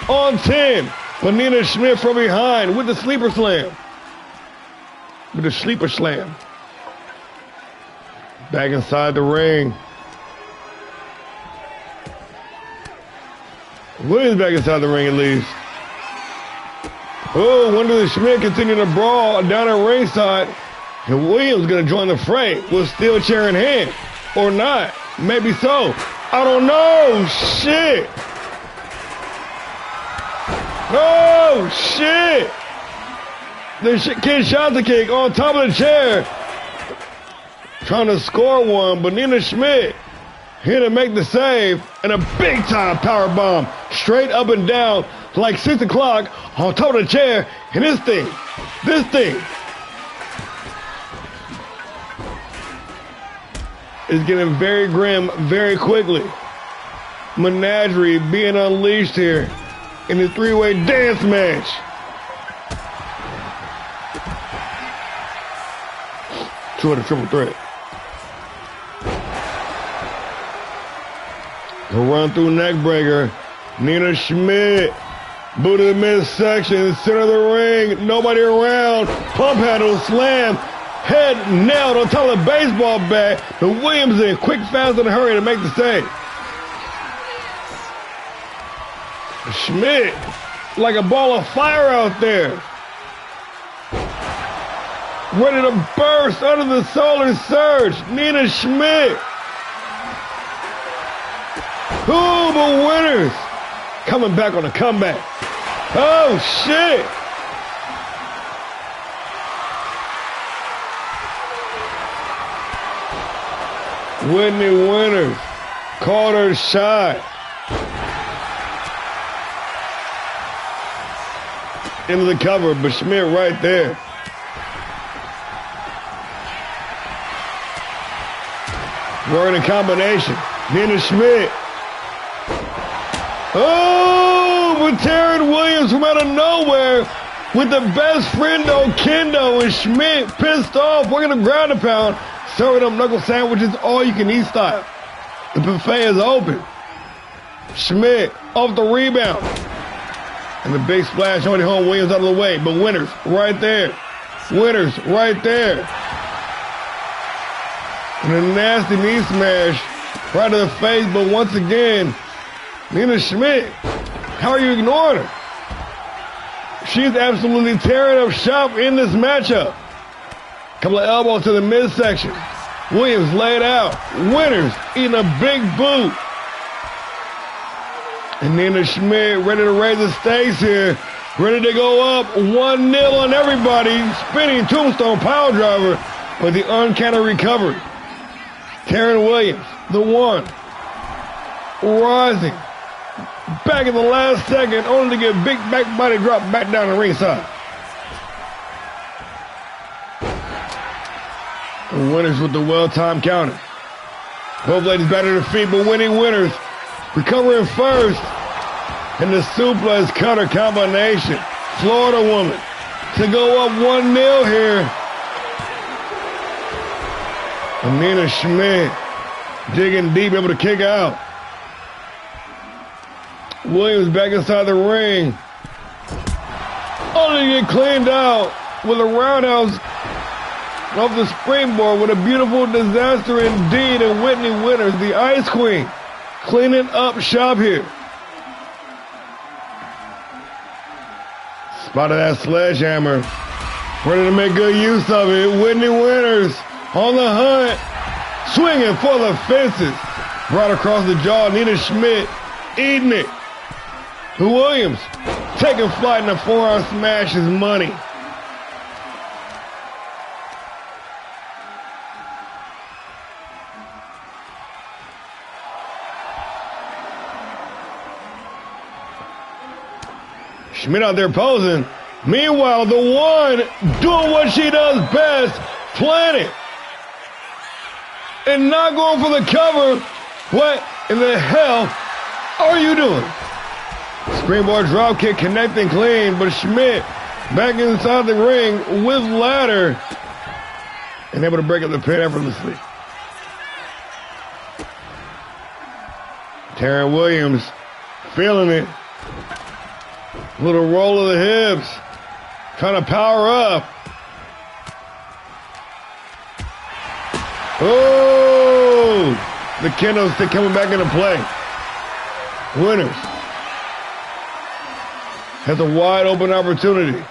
Speaker 1: on 10. But Nina Schmidt from behind with the sleeper slam. With the sleeper slam. Back inside the ring. Williams back inside the ring at least. Oh, Winters and Schmidt continue to brawl down at ringside. And Williams going to join the fray with steel chair in hand. Or not. Maybe so. I don't know. Shit. Oh, shit. The kid shot the kick on top of the chair. Trying to score one, but Nina Schmidt here to make the save. And a big-time power bomb straight up and down like 6 o'clock on top of the chair. And this thing is getting very grim very quickly. Menagerie being unleashed here in the three-way dance match. Short of triple threat. The run through neck breaker. Nina Schmidt. Boot to the midsection. Center of the ring. Nobody around. Pump handle slam. Head nailed on top of the baseball bat. But Williams in quick, fast, and a hurry to make the save. Schmidt, like a ball of fire out there. Ready to burst under the solar surge. Nina Schmidt. Ooh, but Winters coming back on a comeback. Oh, shit. Whitney Winters caught her shot. Into the cover, but Schmidt right there. Working a combination. Nina Schmidt. Oh, but Taryn Williams from out of nowhere with the best friendo Kendo, and Schmidt pissed off, working the ground and pound, serving them knuckle sandwiches all you can eat style. The buffet is open. Schmidt off the rebound. And the big splash on the home. Williams out of the way, but Winters right there. Winters right there. And a nasty knee smash right to the face, but once again, Nina Schmidt, how are you ignoring her? She's absolutely tearing up shop in this matchup. Couple of elbows to the midsection. Williams laid out. Winters eating a big boot. And Nina Schmidt ready to raise the stakes here. Ready to go up 1-0 on everybody. Spinning tombstone power driver with the uncanny recovery. Taryn Williams, the one. Rising. Back in the last second, only to get big back body drop back down the ringside. And Winters with the well-timed counter. Both ladies back to their feet, but winning Winters. Recovering first. And the suplex cutter combination. Florida woman to go up 1-0 here. And Nina Schmidt digging deep, able to kick out. Williams back inside the ring. Only to get cleaned out with a roundhouse off the springboard with a beautiful disaster indeed. And Whitney Winters, the Ice Queen, cleaning up shop here. Spotted that sledgehammer. Ready to make good use of it. Whitney Winters on the hunt. Swinging for the fences. Brought across the jaw. Nina Schmidt eating it. Williams taking flight in a forearm smash is money. Schmidt out there posing. Meanwhile, the one doing what she does best, planning. And not going for the cover. What in the hell are you doing? Springboard dropkick connecting clean, but Schmidt back inside the ring with ladder and able to break up the pin effortlessly. Taryn Williams feeling it. Little roll of the hips. Trying to power up. Oh! The kendo stick coming back into play. Winters has a wide open opportunity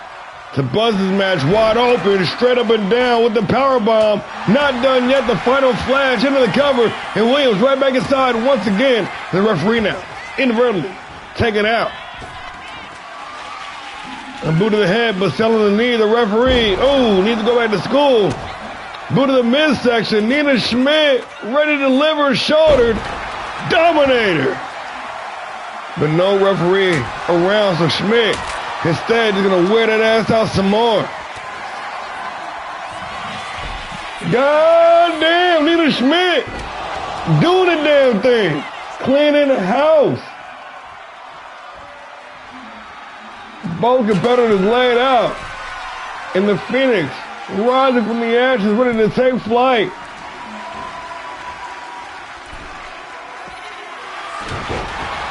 Speaker 1: to buzz this match wide open, straight up and down with the power bomb. Not done yet. The final flash into the cover, and Williams right back inside once again. The referee now inadvertently taken out. A boot to the head, but selling the knee. The referee, oh, needs to go back to school. Boot to the midsection. Nina Schmidt ready to deliver, shouldered. Dominator. But no referee around, so Schmidt instead is going to wear that ass out some more. God damn, Nina Schmidt doing the damn thing. Cleaning the house. Both competitors laid out. And the Phoenix rising from the ashes, ready to take flight.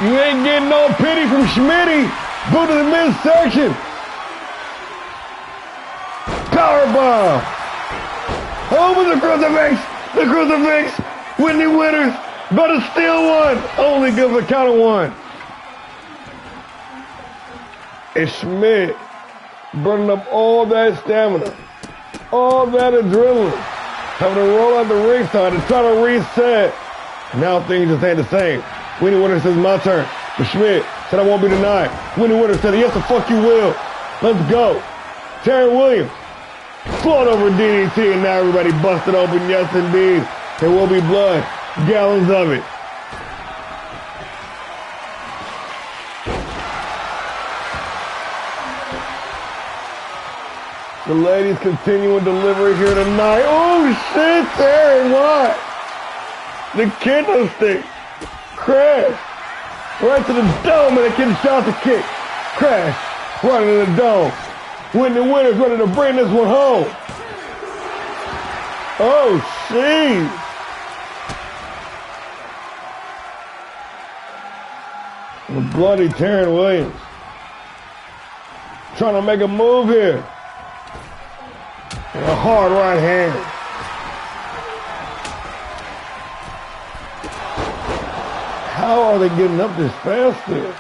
Speaker 1: You ain't getting no pity from Schmitty. Boot to the midsection. Powerbomb. Over the crucifix. The crucifix. Whitney Winters. But it's still one. Only gives a count of one. And Schmidt burning up all that stamina. All that adrenaline. Having to roll out the ringside and try to reset. Now things just ain't the same. Whitney Winters says, my turn. But Schmidt said, I won't be denied. Whitney Winters said, yes, the fuck you will. Let's go. Taryn Williams, float over DDT, and now everybody busted open. Yes, indeed. There will be blood. Gallons of it. The ladies continuing delivery here tonight. Oh, shit, Taryn, what? The kendo stick. Crash. Right to the dome, and the kid shot the kick. Crash. Right into the dome. Whitney Winters ready to bring this one home. Oh, jeez. The bloody Taryn Williams. Trying to make a move here. And a hard right hand. How are they getting up this fast still?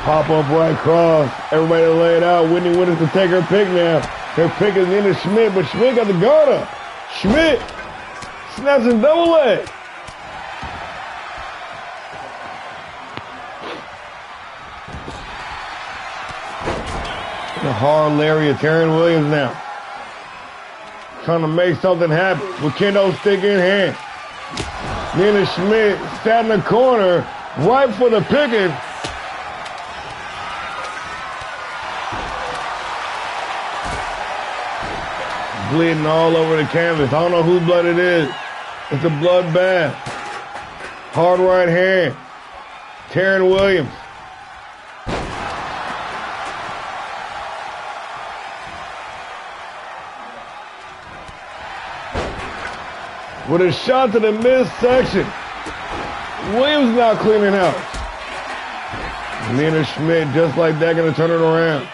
Speaker 1: Pop up right cross. Everybody lay it out. Whitney Winners to take her pick now. Her pick is Nina Schmidt, but Schmidt got the guard up. Schmidt snaps and double leg. The hard lariat, Taryn Williams now. Trying to make something happen with kendo stick in hand. Nina Schmidt sat in the corner right for the picking. Bleeding all over the canvas. I don't know whose blood it is. It's a bloodbath. Hard right hand. Taryn Williams. With a shot to the midsection. Williams now cleaning house. Nina Schmidt, just like that, gonna turn it around.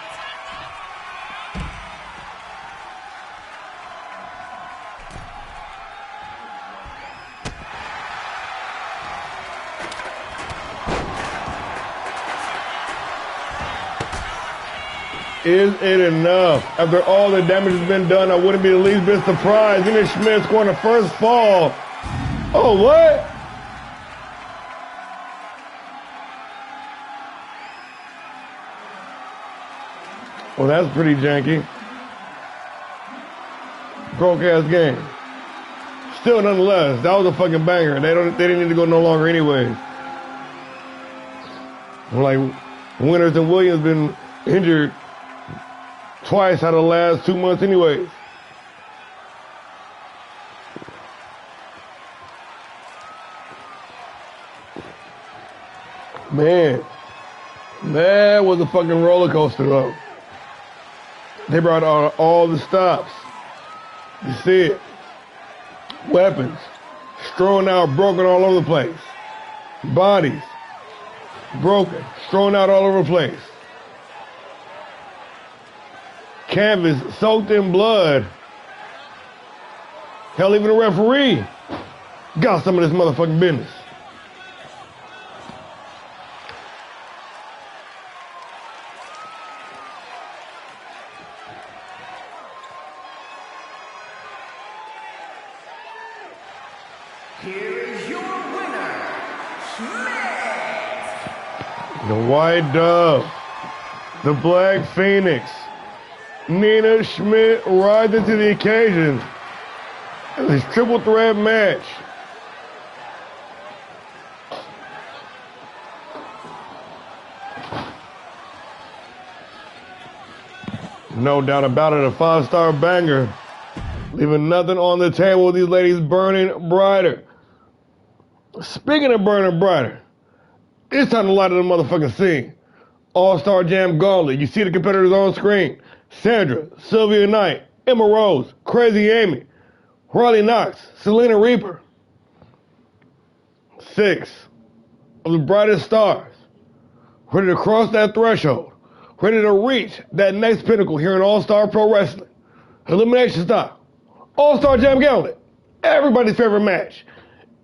Speaker 1: Is it enough? After all the damage has been done, I wouldn't be the least bit surprised. Nina Schmidt scoring the first fall. Oh, what? Well, that's pretty janky. Broke-ass game. Still, nonetheless, that was a fucking banger. They didn't need to go no longer anyways. Like, Winners and Williams been injured twice out of the last 2 months anyways. Man, that was a fucking roller coaster though. They brought out all the stops. You see it. Weapons. Strewn out, broken all over the place. Bodies. Broken. Strewn out all over the place. Canvas soaked in blood. Hell, even the referee got some of this motherfucking business.
Speaker 2: Here is your winner, Schmidt.
Speaker 1: The White Dove. The Black Phoenix. Nina Schmidt rises to the occasion in this triple threat match. No doubt about it, a 5-star banger. Leaving nothing on the table with these ladies burning brighter. Speaking of burning brighter, it's time to light up the motherfucking scene. All-Star Jam Gauntlet. You see the competitors on screen. Sandra, Sylvia Knight, Emma Rose, Crazy Amy, Riley Knox, Selena Reaper. 6 of the brightest stars ready to cross that threshold, ready to reach that next pinnacle here in All-Star Pro Wrestling. Elimination style. All-Star Jam Gauntlet. Everybody's favorite match.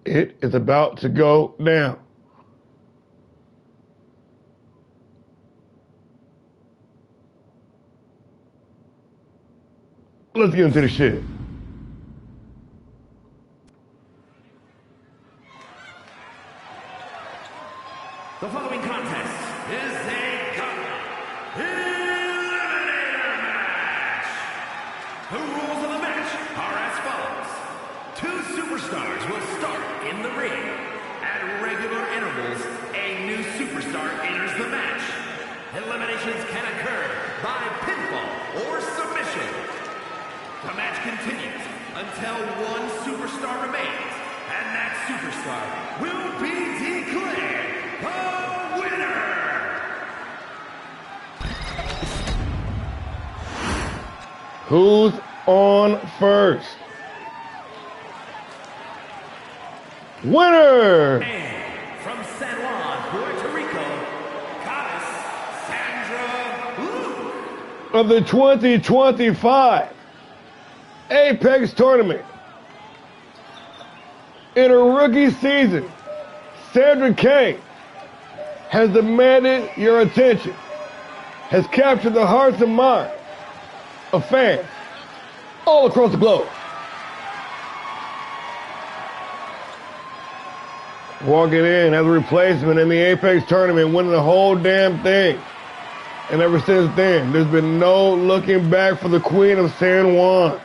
Speaker 1: It is about to go down. Let's get into the shit.
Speaker 2: The following contest is a eliminator match. The rules of the match are as follows. 2 superstars will start in the ring. At regular intervals, a new superstar enters the match. Eliminations can occur by pinfall or submission. The match continues until one superstar remains, and that superstar will be declared the winner!
Speaker 1: Who's on first? Winner!
Speaker 2: And from San Juan, Puerto Rico, Goddess Sandra Luke.
Speaker 1: Of the 2025 Apex Tournament In her rookie season, Sandra Kane has demanded your attention, has captured the hearts and minds of fans all across the globe. Walking in as a replacement in the Apex tournament, winning the whole damn thing. And ever since then, there's been no looking back for the Queen of San Juan.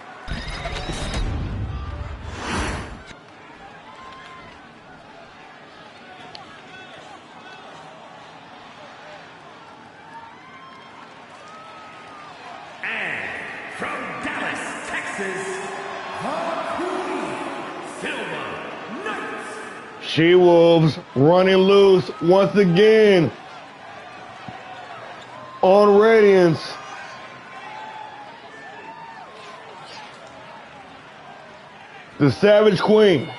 Speaker 1: She-Wolves running loose once again on Radiance. The Savage Queen,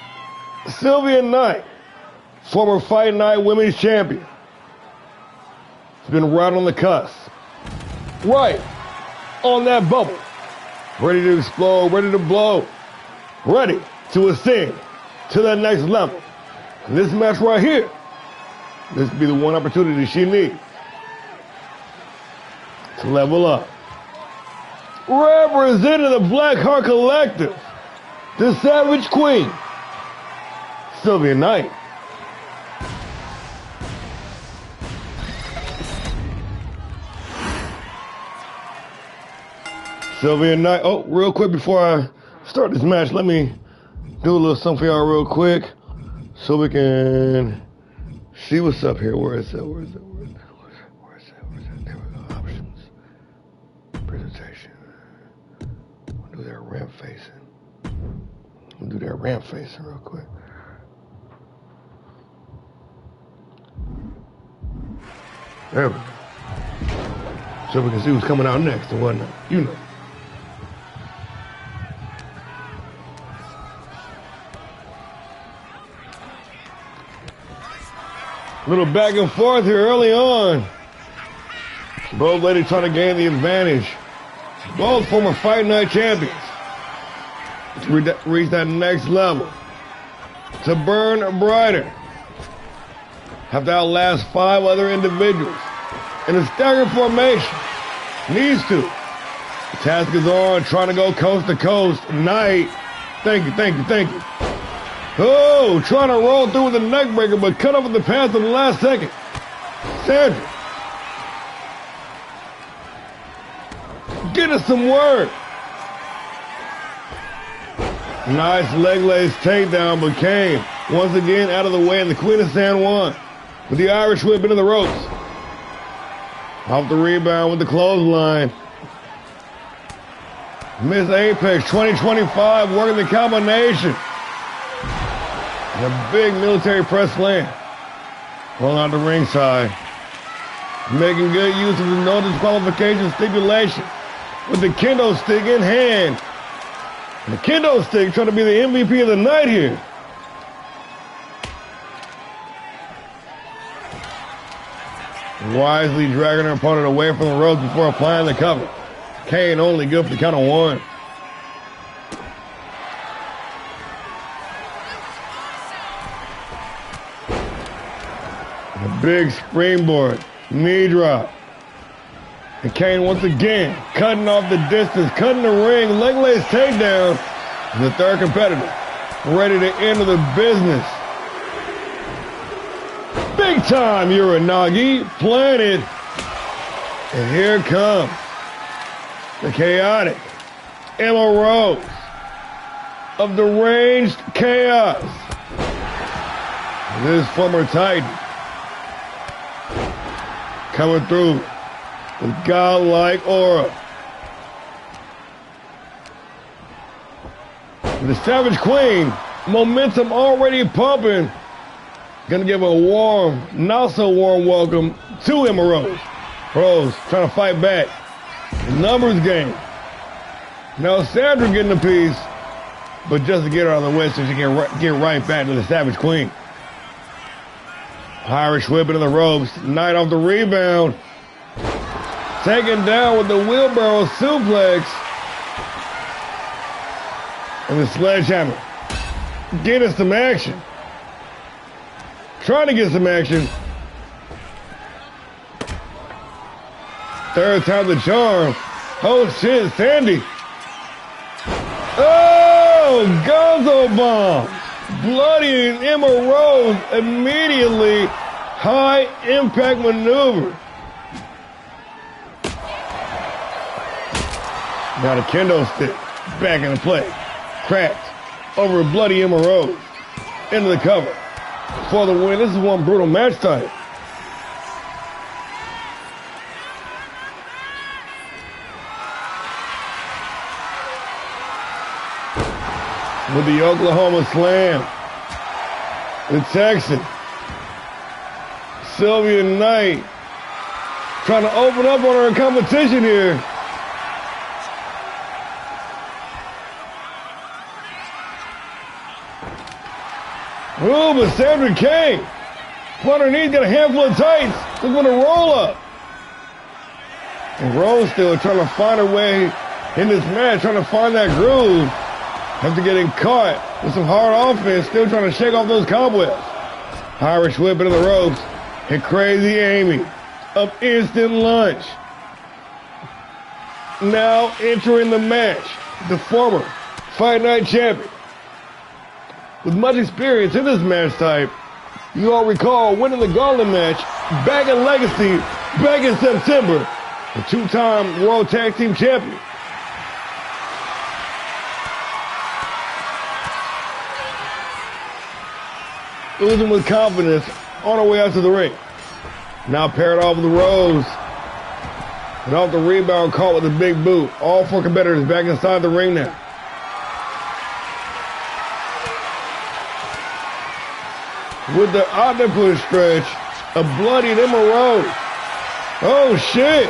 Speaker 1: Sylvia Knight, former Fight Night Women's Champion, has been right on the cusp, right on that bubble, ready to explode, ready to blow, ready to ascend to that next level. And this match right here, this could be the one opportunity she needs to level up. Representing the Blackheart Collective, the Savage Queen, Sylvia Knight. Sylvia Knight. Oh, real quick before I start this match, let me do a little something for y'all real quick so we can see what's up here. Where is it? Where is it? Where is it? Where is it? Where is it? There we go. Options. Presentation. We'll do that ramp facing. We'll do that ramp facing real quick. There we go. So we can see who's coming out next and whatnot. You know. Little back and forth here early on. Both ladies trying to gain the advantage. Both former Fight Night champions to reach that next level. To burn brighter. Have to outlast 5 other individuals in a staggered formation. Needs to. The task is on, trying to go coast to coast. Knight. Thank you, thank you, thank you. Oh, trying to roll through with a neck breaker, but cut off at the pass in the last second. Sandra. Get us some work. Nice leg lace takedown, but Kane once again out of the way, and the Queen of San Juan with the Irish whip into the ropes. Off the rebound with the clothesline. Miss Apex 2025 working the combination. And a big military press slam. Rolling out the ringside. Making good use of the no disqualification stipulation with the kendo stick in hand. And the kendo stick trying to be the MVP of the night here. Wisely dragging her opponent away from the ropes before applying the cover. Kane only good for the count of 1. A big springboard, knee drop. And Kane once again cutting off the distance, cutting the ring, leg lace takedown. The third competitor ready to enter the business. Big time Uranagi planted. And here comes the chaotic Emma Rose of Deranged Chaos. This former Titan coming through with godlike aura. The Savage Queen, momentum already pumping. Gonna give a warm, not so warm welcome to Emma Rose. Rose trying to fight back. Numbers game. Now Sandra getting a piece, but just to get her out of the way so she can get right back to the Savage Queen. Irish whip into the ropes. Knight off the rebound. Taken down with the wheelbarrow suplex. And the sledgehammer. getting some action. Trying to get some action. Third time the charm. Oh shit, Sandy. Oh, Gonzo bomb. Bloody and Emma Rose immediately. High impact maneuver. Now the kendo stick back into play. Cracked over Bloody Emma Rose. Into the cover. For the win. This is one brutal match type. With the Oklahoma Slam. The Texan. Sylvia Knight. Trying to open up on her competition here. Oh, but Sandra Kane. On her knees, got a handful of tights. Look for the roll up. And Rose still trying to find her way in this match, trying to find that groove. After getting caught with some hard offense, still trying to shake off those cobwebs. Irish whip into the ropes. And Crazy Amy up instant lunch. Now entering the match, the former Fight Night champion. With much experience in this match type, you all recall winning the Gauntlet match back in Legacy back in September. The two-time World Tag Team Champion. Oozing with confidence on her way out to the ring. Now paired off with the Rose. And off the rebound, caught with a big boot. All four competitors back inside the ring now. With the octopus stretch, a bloodied Emma Rose. Oh shit!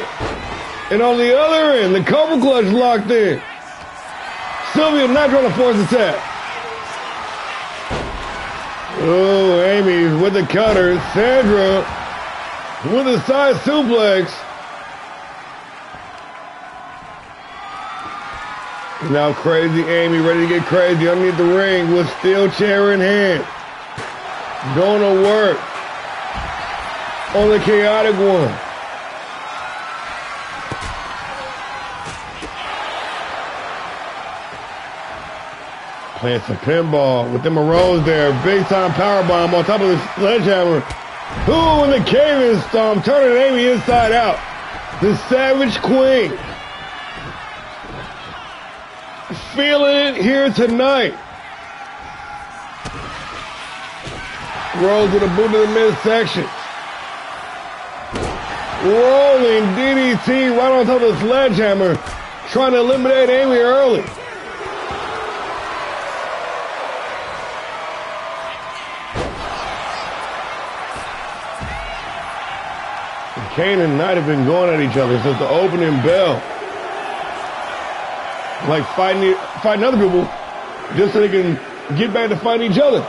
Speaker 1: And on the other end, the Cobra Clutch locked in. Sylvia not trying to force attack. Oh, Amy with the cutter. Sandra with a side suplex. Now Crazy Amy ready to get crazy underneath the ring with steel chair in hand. Going to work on the chaotic one. Playing some pinball with them Rose there. Big time power bomb on top of the sledgehammer. Ooh, and the cave-in stomp, turning Amy inside out. The Savage Queen. Feeling it here tonight. Rose with a boot to the midsection. Rolling DDT right on top of the sledgehammer. Trying to eliminate Amy early. Kane and Knight have been going at each other since the opening bell. Like fighting other people just so they can get back to fighting each other.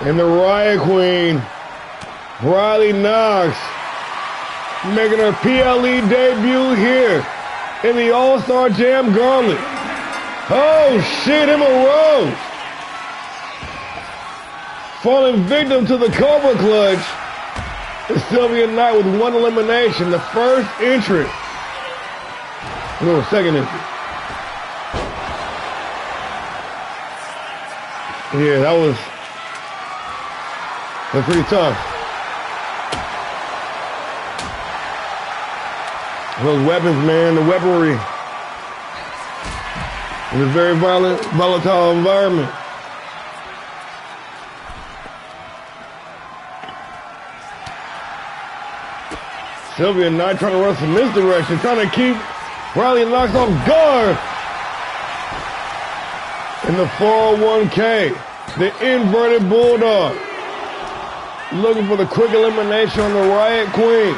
Speaker 1: And the Riot Queen, Riley Knox, making her PLE debut here in the All-Star Jam Gauntlet. Oh shit, Emma Rose. Falling victim to the Cobra Clutch. And Sylvia Knight with one elimination, the first entry. No, second entry. Yeah, that was pretty tough. Those weapons, man, the weaponry. In a very volatile environment. Sylvia Knight trying to run some misdirection, trying to keep Riley Knox off guard. In the 401k, the inverted bulldog. Looking for the quick elimination on the Riot Queen.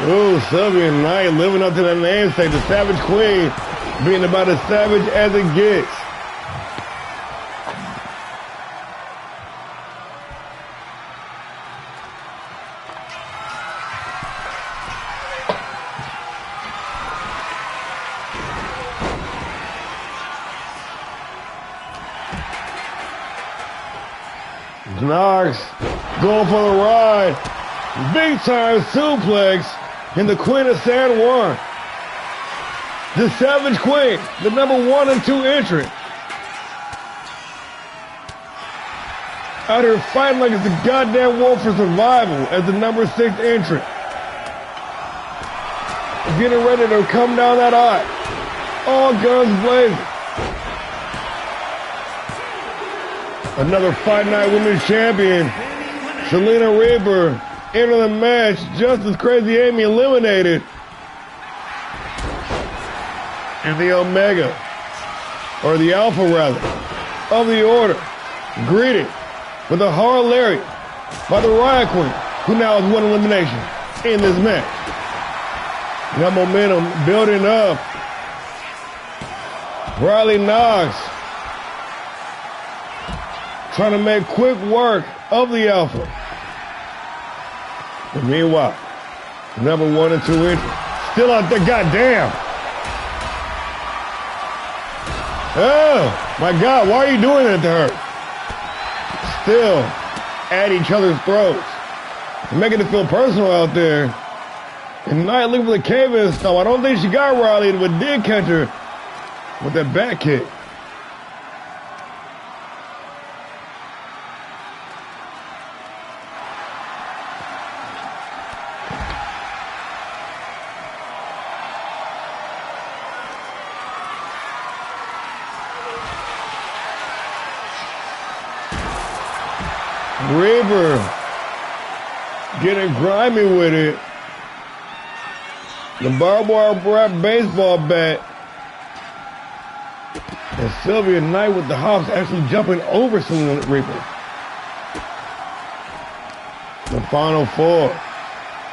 Speaker 1: Ooh, Sylvia Knight living up to the namesake, the Savage Queen, being about as savage as it gets. Knox going for the ride. Big time suplex in the Queen of San Juan. The Savage Queen, the number 1 and 2 entrant. Out here fighting like it's a goddamn war for survival as the number 6 entrant. Getting ready to come down that aisle. All guns blazing. Another Fight Night Women's Champion, Selena Reaper, into the match just as Crazy Amy eliminated. And the Omega, or the Alpha rather, of the Order, greeted with a hard lariat by the Riot Queen, who now has 1 elimination in this match. That momentum building up. Riley Knox trying to make quick work of the Alpha. But meanwhile, number 1 and 2 entrant still out there. Goddamn. Oh, my God, why are you doing that to her? Still at each other's throats. Making it feel personal out there. And Knight looking for the cave-in stomp. I don't think she got Riley, but did catch her with that back kick. Reaper getting grimy with it. The barbed wire baseball bat. And Sylvia Knight with the hops actually jumping over Selena Reaper. The final 4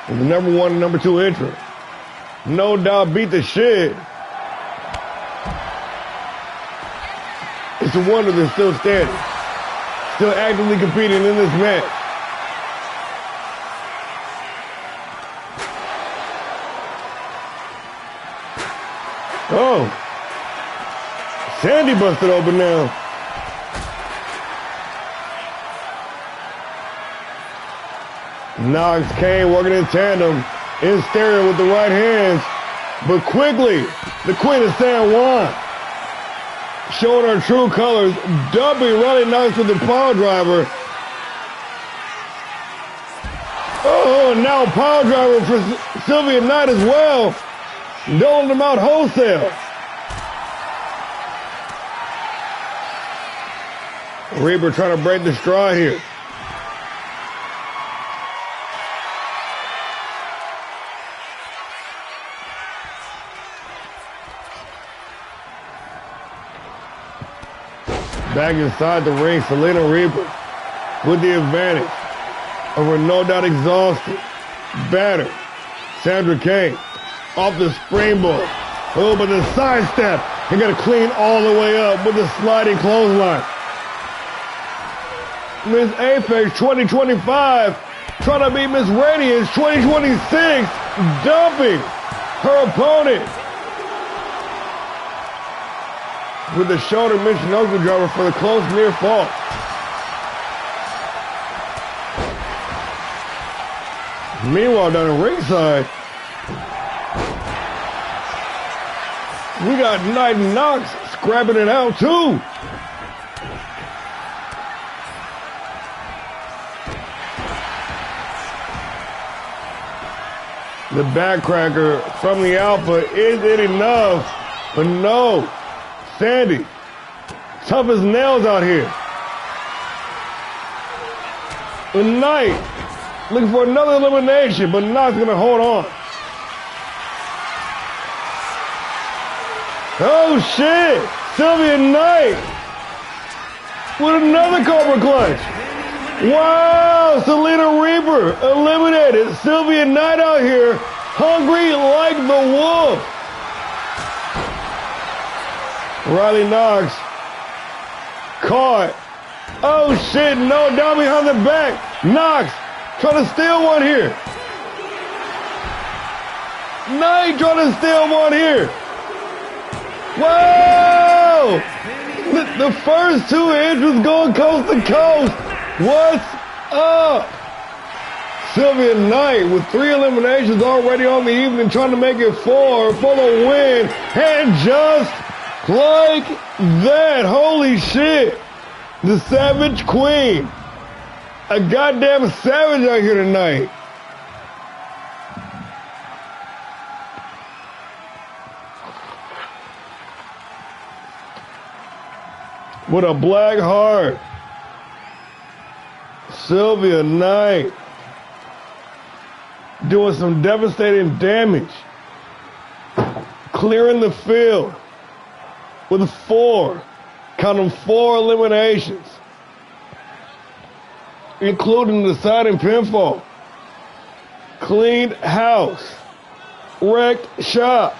Speaker 1: with the number 1 and number 2 entrant. No doubt beat the shit. It's a wonder they're still standing. Still actively competing in this match. Oh. Sandy busted open now. Knox Kane working in tandem in stereo with the right hands. But quickly, the Queen of San Juan showing her true colors, dumping Riley Knox with the power driver. Oh, and now power driver for Sylvia Knight as well. Doling them out wholesale. Reaper trying to break the stride here. Back inside the ring, Selena Reaper with the advantage over no doubt exhausted, battered Sandra Kane off the springboard. Oh, but the sidestep, they got to clean all the way up with the sliding clothesline. Miss Apex 2025 trying to beat Miss Radiance 2026, dumping her opponent with the shoulder Michinoku driver for the close near fall. Meanwhile, down the ringside, we got Knight and Knox scrapping it out too. The backcracker from the Alpha, is it enough? But no. Sandy, tough as nails out here. The Knight looking for another elimination, but Knight's gonna hold on. Oh shit! Sylvia Knight with another Cobra Clutch. Wow! Selena Reaper eliminated. Sylvia Knight out here, hungry like the wolf. Riley Knox caught. Oh shit, no, down behind the back. Knox trying to steal one here. Knight trying to steal one here. Whoa! The first 2 entrants going coast to coast. What's up? Sylvia Knight with 3 eliminations already on the evening, trying to make it 4 for the win. And just like that, holy shit, the Savage Queen. A goddamn savage out here tonight. With a black heart. Sylvia Knight doing some devastating damage. Clearing the field with 4. Count them 4 eliminations. Including the deciding pinfall. Cleaned house. Wrecked shop.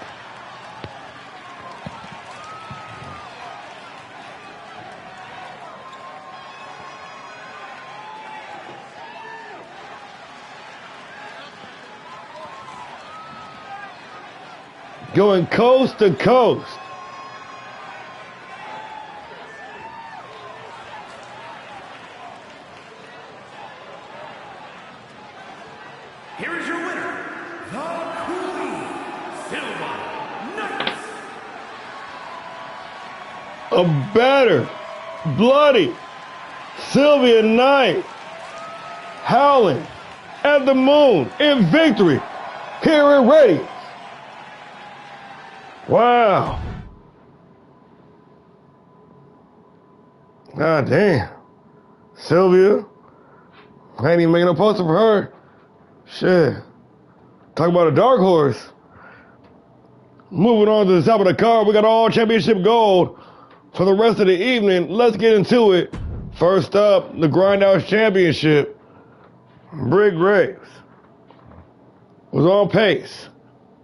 Speaker 1: Going coast to coast.
Speaker 2: Here is your winner, the Queen, Sylvia Knight.
Speaker 1: A battered, bloody Sylvia Knight howling at the moon in victory here in Radiance. Wow. God damn. Sylvia. I ain't even making no poster for her. Shit. Talk about a dark horse. Moving on to the top of the card, we got all championship gold for the rest of the evening. Let's get into it. First up, the Grindhouse Championship. Britt Graves was on pace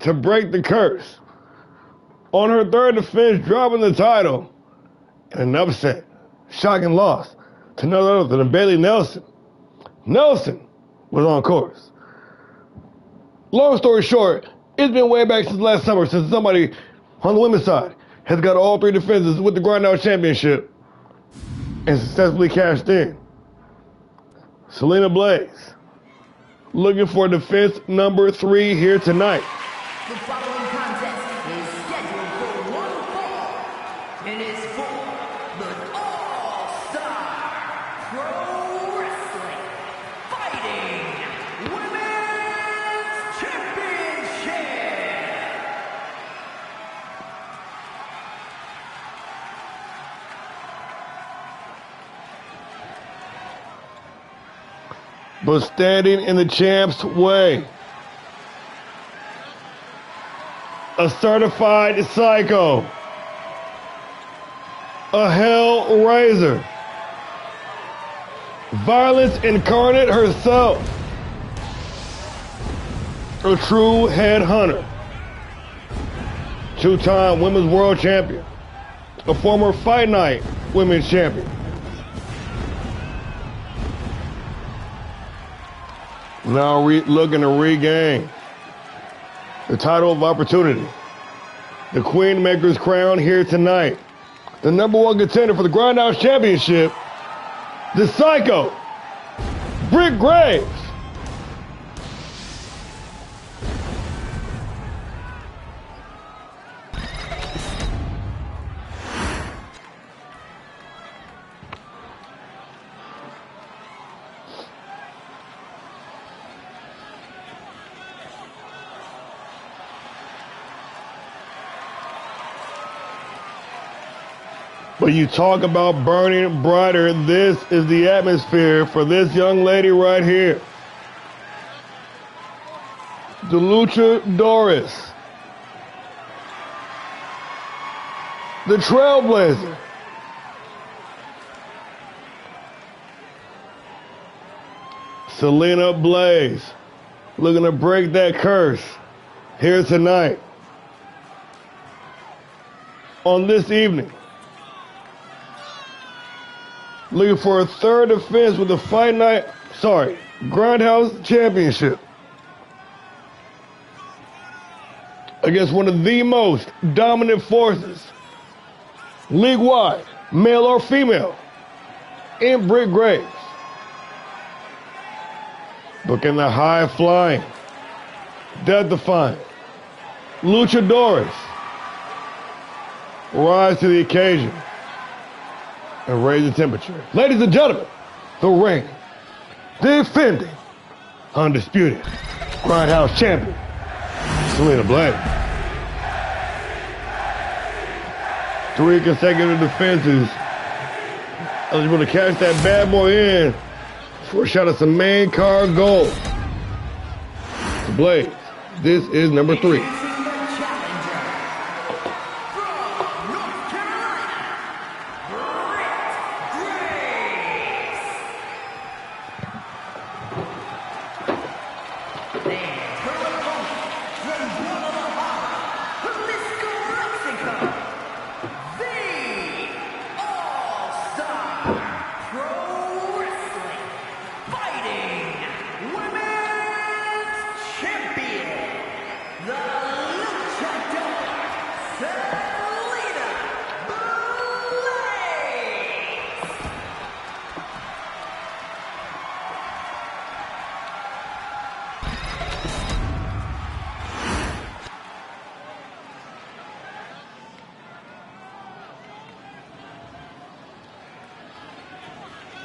Speaker 1: to break the curse on her 3rd defense, dropping the title in an upset, shocking loss to none other than Bailey Nelson. Nelson was on course. Long story short, it's been way back since last summer since somebody on the women's side has got all 3 defenses with the Grindhouse Championship and successfully cashed in. Selena Blaze looking for defense number 3 here tonight.
Speaker 3: The following contest is scheduled for one fall and is for the All-Star Pro Wrestling Fighting Women's Championship.
Speaker 1: But standing in the champ's way, a certified psycho, a hell raiser, violence incarnate herself, a true headhunter, 2-time women's world champion, a former Fight Night women's champion. Now looking to regain the title of opportunity. The Queen Maker's crown here tonight. The number 1 contender for the Grindhouse Championship, the Psycho, Britt Graves. But you talk about burning brighter, this is the atmosphere for this young lady right here. The Luchadores. The Trailblazer. Selena Blaze. Looking to break that curse here tonight. On this evening. Looking for a 3rd defense with the Grindhouse Championship. Against one of the most dominant forces, league-wide, male or female, in Britt Graves. But can the high-flying, death-defying luchadores rise to the occasion and raise the temperature? Ladies and gentlemen, the reigning, defending, undisputed Grindhouse champion, Selena Blade. 3 consecutive defenses. Eligible to cash that bad boy in for a shot at some main card gold. The Blades, this is number 3.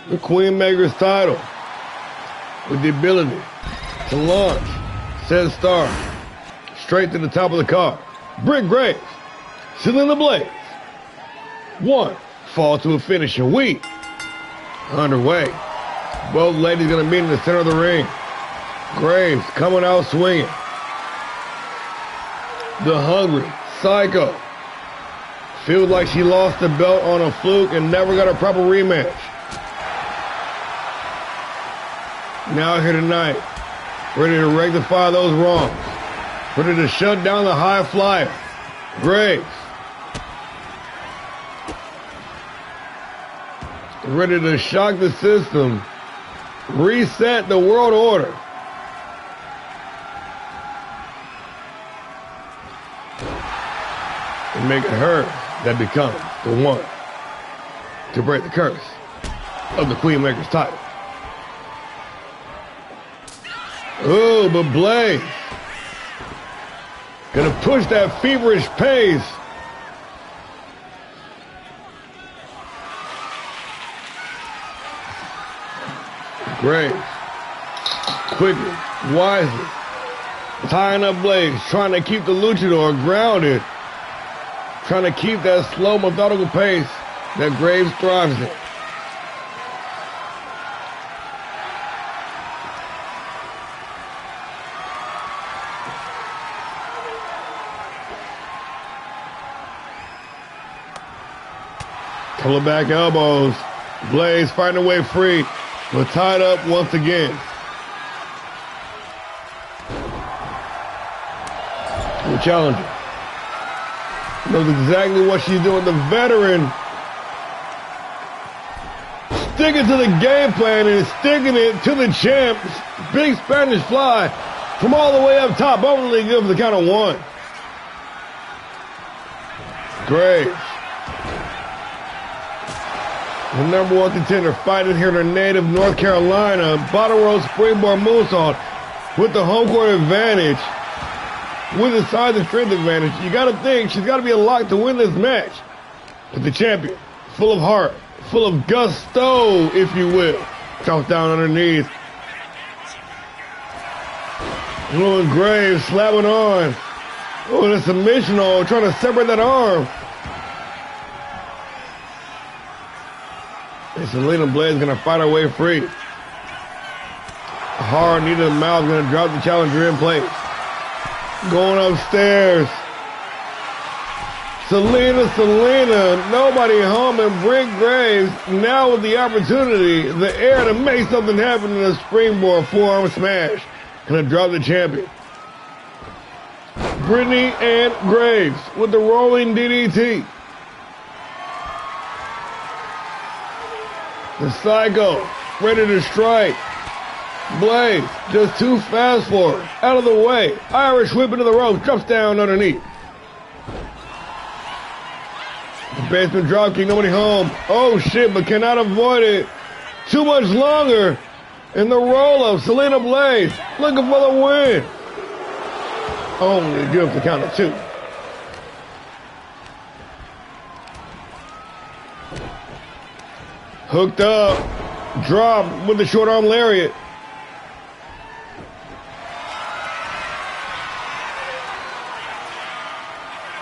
Speaker 1: The Queen Maker's title with the ability to launch said star straight to the top of the card. Britt Graves, Selena Blades. 1 fall to a finish, and we underway. Both ladies gonna meet in the center of the ring. Graves coming out swinging. The hungry Psycho feels like she lost the belt on a fluke and never got a proper rematch. Now here tonight, ready to rectify those wrongs, ready to shut down the high flyer, Graves. Ready to shock the system, reset the world order. And make it her that becomes the one to break the curse of the Queen Maker's title. Oh, but Blade gonna push that feverish pace. Graves, quickly, wisely, tying up Blades, trying to keep the luchador grounded, trying to keep that slow, methodical pace that Graves thrives in. Couple of back elbows. Blades fighting away free, but tied up once again. The challenger knows exactly what she's doing. The veteran sticking to the game plan and sticking it to the champ. Big Spanish fly from all the way up top. Only gives the count of 1. Graves, the number 1 contender, fighting here in her native North Carolina. Bottom row springboard moonsault with the home court advantage, with the size and strength advantage. You got to think she's got to be a lock to win this match. But the champion, full of heart, full of gusto, if you will, drops down underneath. Blue and Graves slapping on. Oh, and a submission hold, trying to separate that arm. And Selena Blade's gonna fight her way free. Hard knee to the mouth, gonna drop the challenger in place. Going upstairs. Selena, nobody home, and Britt Graves now with the opportunity, the air to make something happen in a springboard forearm smash. Gonna drop the champion. Brittany and Graves with the rolling DDT. The Psycho ready to strike. Blade just too fast for her. Out of the way. Irish whip into the ropes. Drops down underneath. The basement dropkick. Nobody home. Oh shit, but cannot avoid it. Too much longer. In the roll-up, Selena Blaze looking for the win. Only good for the count of 2. Hooked up, drop with the short arm lariat.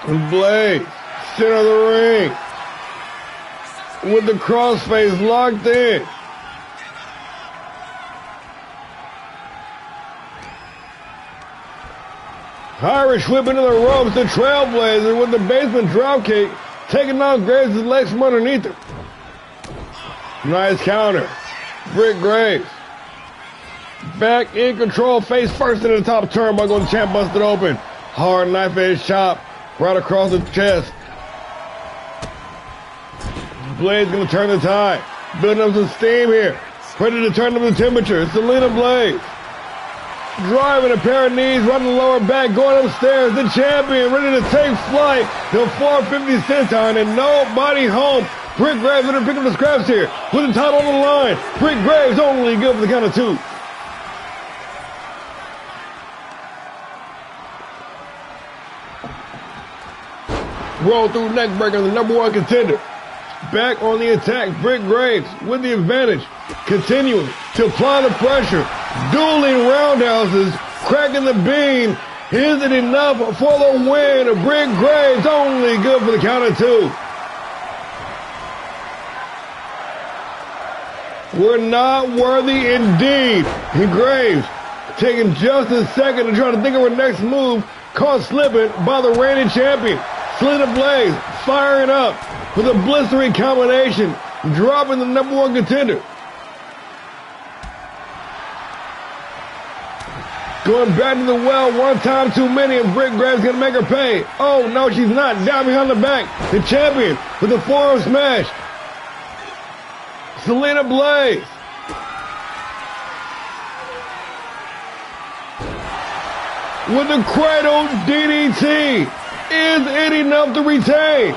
Speaker 1: And Blaze, center of the ring, with the crossface locked in. Irish whip into the ropes, the Trailblazer with the basement dropkick, taking out Graves' legs from underneath her. Nice counter. Brick Graves. Back in control, face first into the top turnbuckle, and champ busted open. Hard knife edge chop right across the chest. Blaze gonna turn the tide. Building up some steam here. Ready to turn up the temperature. Selena Blaze. Driving a pair of knees, running the lower back, going upstairs. The champion ready to take flight. The 450 senton and nobody home. Brick Graves gonna pick up the scraps here with the title on the line. Brick Graves only good for the count of 2. Roll through neck breaker, the number 1 contender. Back on the attack, Brick Graves with the advantage. Continuing to apply the pressure. Dueling roundhouses, cracking the beam. Is it enough for the win? Brick Graves only good for the count of 2. We're not worthy indeed. And Graves taking just a second to try to think of her next move. Caught slipping by the reigning champion. Selena Blaze firing up with a blistering combination. Dropping the number 1 contender. Going back to the well one time too many, and Brick Graves gonna make her pay. Oh no, she's not. Down behind the back. The champion with the forearm smash. Selena Blaze. With the cradle DDT. Is it enough to retain?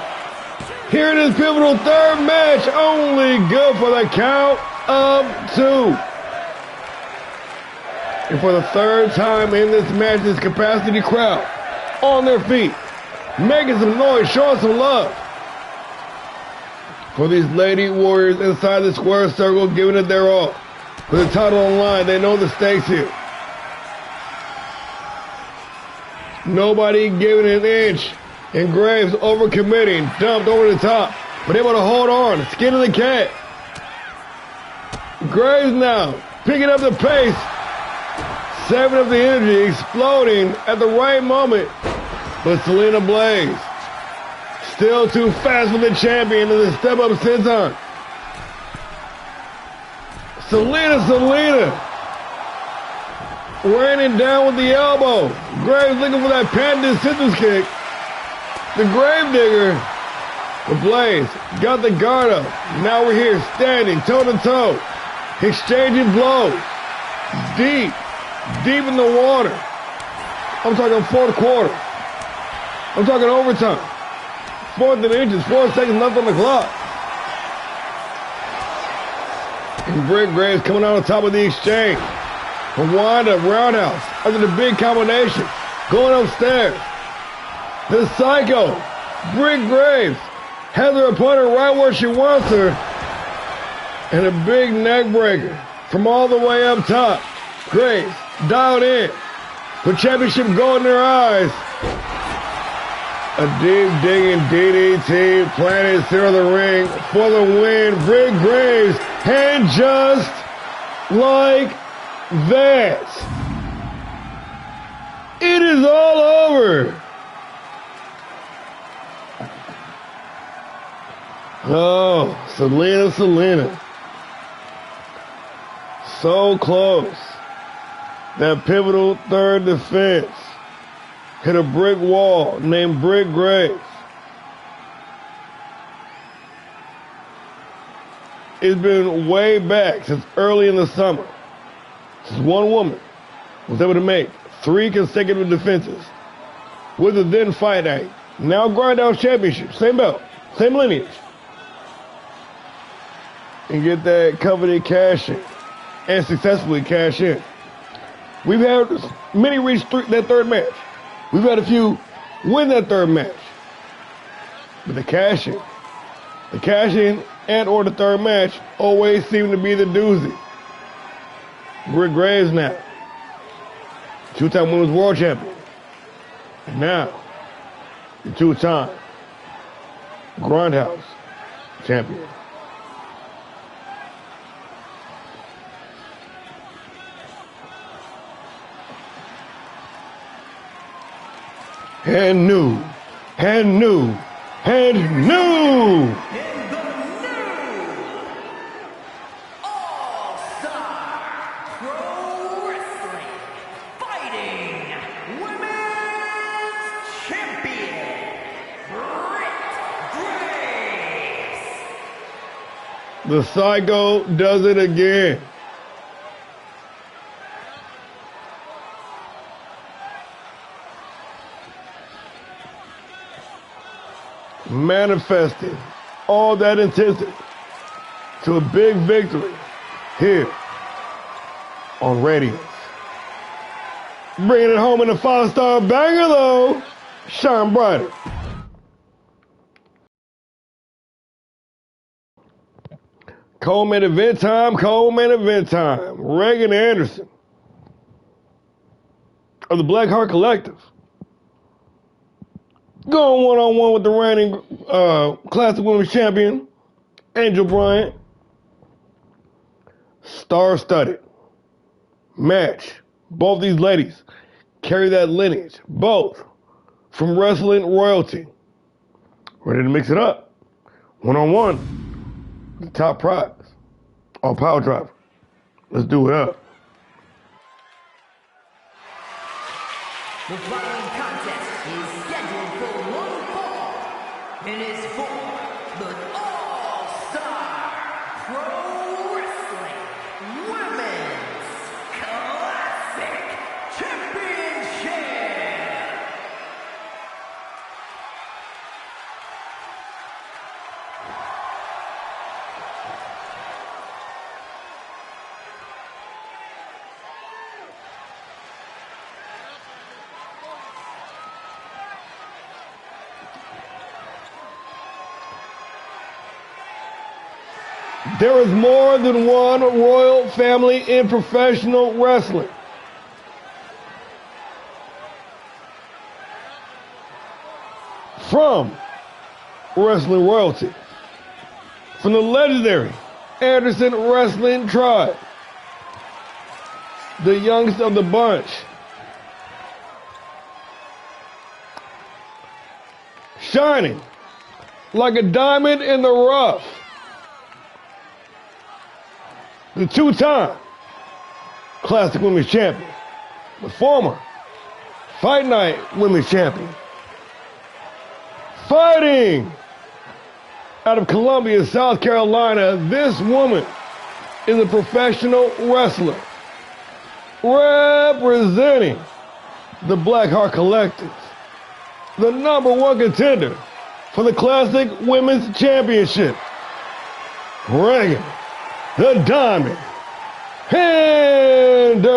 Speaker 1: Here in this pivotal 3rd match, only good for the count of 2. And for the 3rd time in this match, this capacity crowd on their feet, making some noise, showing some love for these lady warriors inside the square circle, giving it their all. With the title on the line, they know the stakes here. Nobody giving an inch. And Graves overcommitting, dumped over the top, but able to hold on, skin of the cat. Graves now picking up the pace, saving up the energy, exploding at the right moment. But Selena Blaze still too fast for the champion to the step up senton. Selena raining down with the elbow. Graves looking for that patented scissors kick. The Gravedigger, the Blaze, got the guard up. Now we're here standing toe-to-toe, exchanging blows. Deep in the water. I'm talking 4th quarter. I'm talking overtime. 4th and inches, 4 seconds left on the clock. And Brick Graves coming out on top of the exchange. A wind-up roundhouse after the big combination. Going upstairs. The Psycho, Brick Graves, has her opponent right where she wants her. And a big neck breaker from all the way up top. Graves dialed in. The championship gold in their eyes. A deep digging DDT planted center of the ring for the win. Brick Graves, and just like that, it is all over. Oh, Selena. So close. That pivotal 3rd defense hit a brick wall named Brick Graves. It's been way back since early in the summer. Since one woman was able to make 3 consecutive defenses with the then Fight Night, now Grindhouse Championship, same belt, same lineage. And get that coveted cash in. and successfully cash in. We've had many reach that third match. We've had a few win that third match. But the cash in and or the third match always seem to be the doozy. Britt Graves now, two-time women's world champion. And now, the two-time Grindhouse champion. And new.
Speaker 2: In the new All-Star Pro Wrestling Fighting Women's Champion, Britt Graves.
Speaker 1: The Psycho does it again. Manifesting all that intensity to a big victory here on Radiance. Bringing it home in a 5-star banger though, shine brighter. Co-main event time. Reagan Anderson of the Blackheart Collective going one-on-one with the reigning Classic Women's Champion, Angel Bryant. Star-studded match. Both these ladies carry that lineage, both from wrestling royalty. Ready to mix it up. One-on-one. The top prize. All power driver. Let's do it up.
Speaker 3: The following contest is scheduled for one fall. It is for the All-Star Pro Wrestling Women's Classic Championship.
Speaker 1: There is more than one royal family in professional wrestling. From wrestling royalty, from the legendary Anderson Wrestling Tribe, the youngest of the bunch, shining like a diamond in the rough, the two-time Classic Women's Champion, the former Fight Night Women's Champion, fighting out of Columbia, South Carolina. This woman is a professional wrestler representing the Blackheart Collective, the #1 contender for the Classic Women's Championship, Reagan the Diamond Henderson.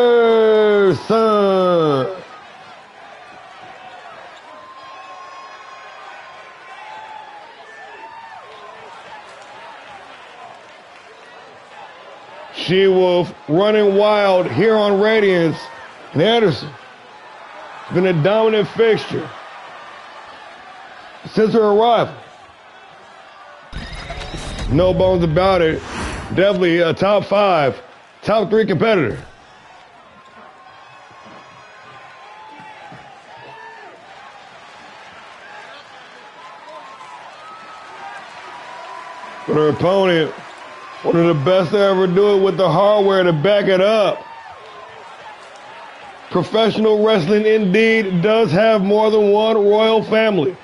Speaker 1: She-Wolf running wild here on Radiance, and Anderson has been a dominant fixture since her arrival. No bones about it. Definitely a top 5, top 3 competitor. But her opponent, one of the best to ever do it with the hardware to back it up. Professional wrestling indeed does have more than one royal family.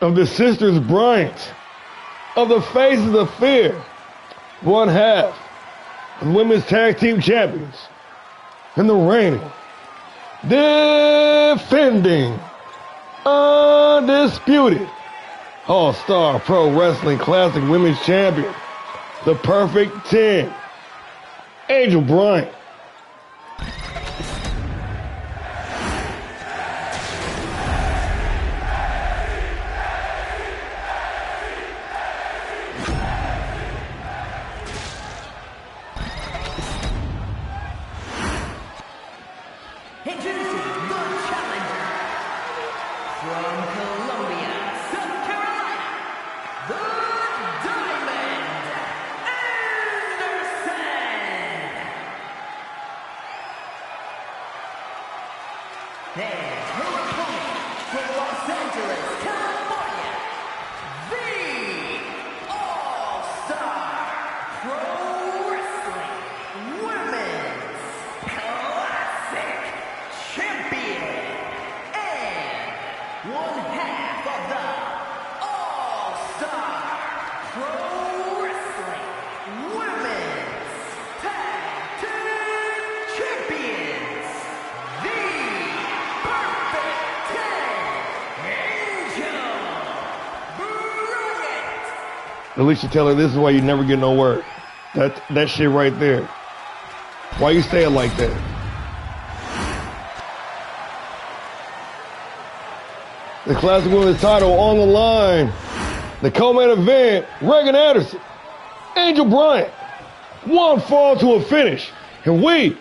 Speaker 1: Of the sisters Bryant, of the Faces of Fear, one half of Women's Tag Team Champions, and the reigning, defending, undisputed All-Star Pro Wrestling Classic Women's Champion, the perfect 10. Angel Bryant.
Speaker 3: Introducing the challenger from Columbia, South Carolina, the Diamond Anderson. And her opponent from Los Angeles, California, the All-Star Pro Wrestling Women's Classic Champion and one half of the All-Star Pro Wrestling Women's Tag Team Champions, the Perfect 10, Angel Bryant.
Speaker 1: Alicia Taylor, this is why you never get no work. That shit right there. Why you say it like that? The Classic Women's title on the line. The co-main event, Regan Anderson, Angel Bryant. One fall to a finish. And we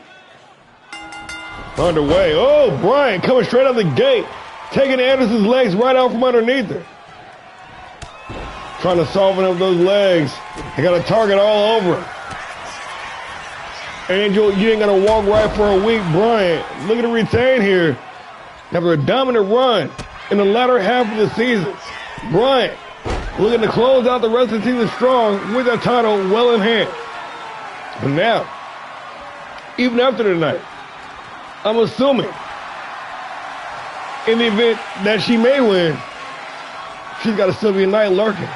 Speaker 1: underway. Oh, Bryant coming straight out the gate. Taking Anderson's legs right out from underneath her. Trying to soften up those legs. They got a target all over her. Angel, you ain't gonna walk right for a week. Bryant, looking to retain here after a dominant run in the latter half of the season. Bryant looking to close out the rest of the season strong with that title well in hand. But now, even after tonight, I'm assuming in the event that she may win, she's got a Sylvia Knight lurking.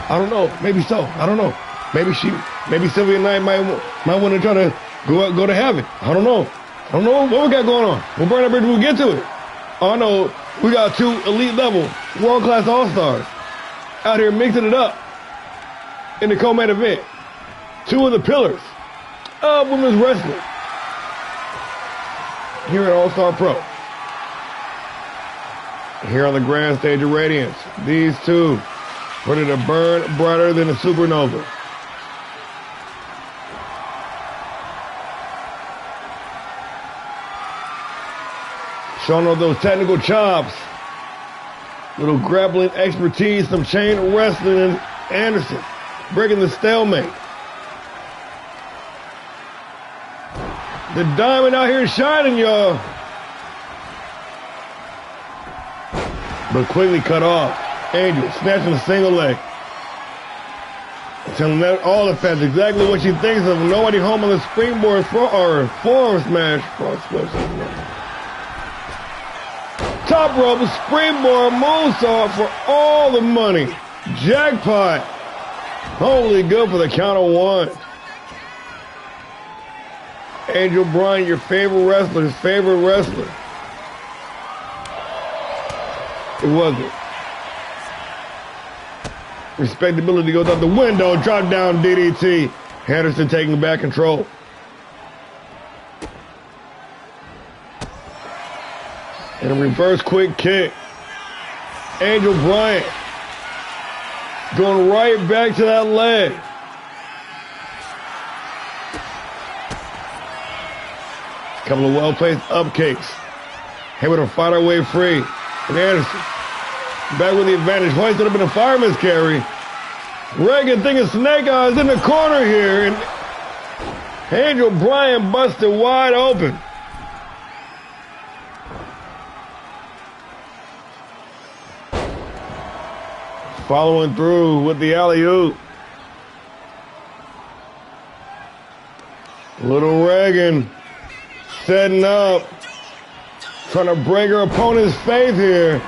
Speaker 1: I don't know. Maybe so. I don't know. Maybe Sylvia Knight might want to try to go to heaven. I don't know. I don't know what we got going on. We'll burn that bridge when we get to it. Oh, I know we got two elite level, world-class all-stars out here mixing it up in the co-main event. Two of the pillars of women's wrestling here at All-Star Pro. Here on the grand stage of Radiance, these two ready to burn brighter than a supernova. Showing off those technical chops, little grappling expertise, some chain wrestling, and Anderson breaking the stalemate. The diamond out here shining, y'all. But quickly cut off. Angel snatching a single leg. Telling all the fans exactly what she thinks of. Nobody home on the springboard or forearm smash. Top rope, springboard, moonsault for all the money. Jackpot. Only good for the count of one. Angel Bryant, your favorite wrestler, his favorite wrestler. It wasn't. Respectability goes out the window. Drop down DDT. Anderson taking back control. And a reverse quick kick. Angel Bryant going right back to that leg. Couple of well-placed up kicks. Able to fight our way free. And Anderson back with the advantage. Hoisted up in a fireman's carry. Reagan thinking snake eyes in the corner here. And Angel Bryant busted wide open. Following through with the alley-oop. Little Reagan setting up. Trying to break her opponent's faith here.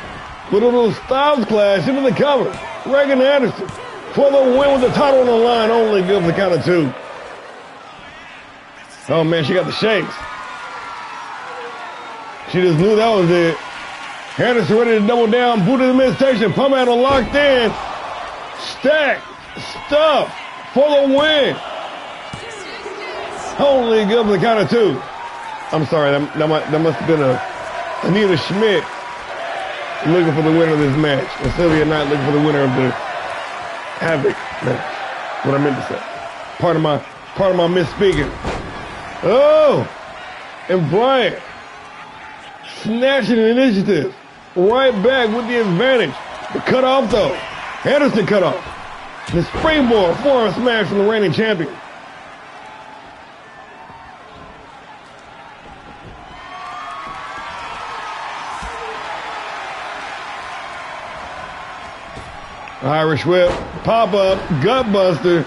Speaker 1: With a little styles clash into the cover. Reagan Anderson for the win with the title on the line. Only good for the count of two. Oh man, she got the shakes. She just knew that was it. Anderson ready to double down. Boot to the midsection. Pump handle locked in. Stacked. Stuff. for the win. Only good for the count of 2. I'm sorry, that must have been Anita Schmidt looking for the winner of this match. And Sylvia Knight looking for the winner of the Havoc match. What I meant to say. Part of my misspeaking. Oh! And Bryant snatching the initiative. Right back with the advantage. The cutoff though. Anderson cut off. The springboard forearm smash from the reigning champion. Irish whip, pop up, gut buster.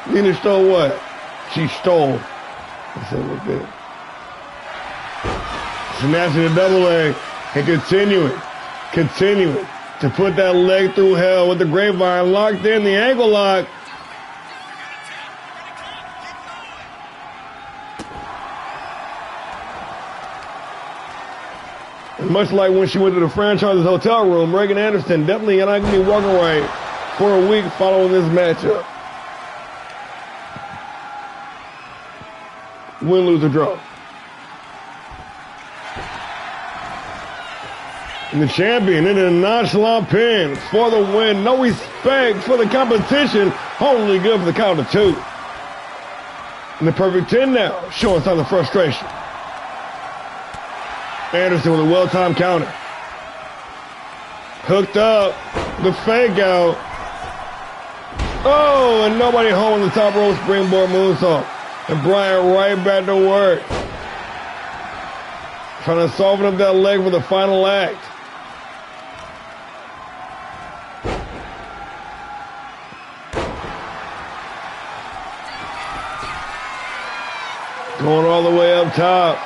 Speaker 1: Nina stole what? She stole. I said what good. Snatching the double leg and continuing to put that leg through hell with the grapevine locked in, the ankle lock. And much like when she went to the franchise's hotel room, Reagan Anderson definitely not going to be walking right for a week following this matchup. Win, lose, or draw. And the champion in a nonchalant pin for the win. No respect for the competition. Only good for the count of 2. And the perfect 10 now, showing signs of frustration. Anderson with a well-timed counter. Hooked up. The fake out. Oh, and nobody home on the top rope springboard moonsault. And Bryant right back to work. Trying to soften up that leg for the final act. Going all the way up top.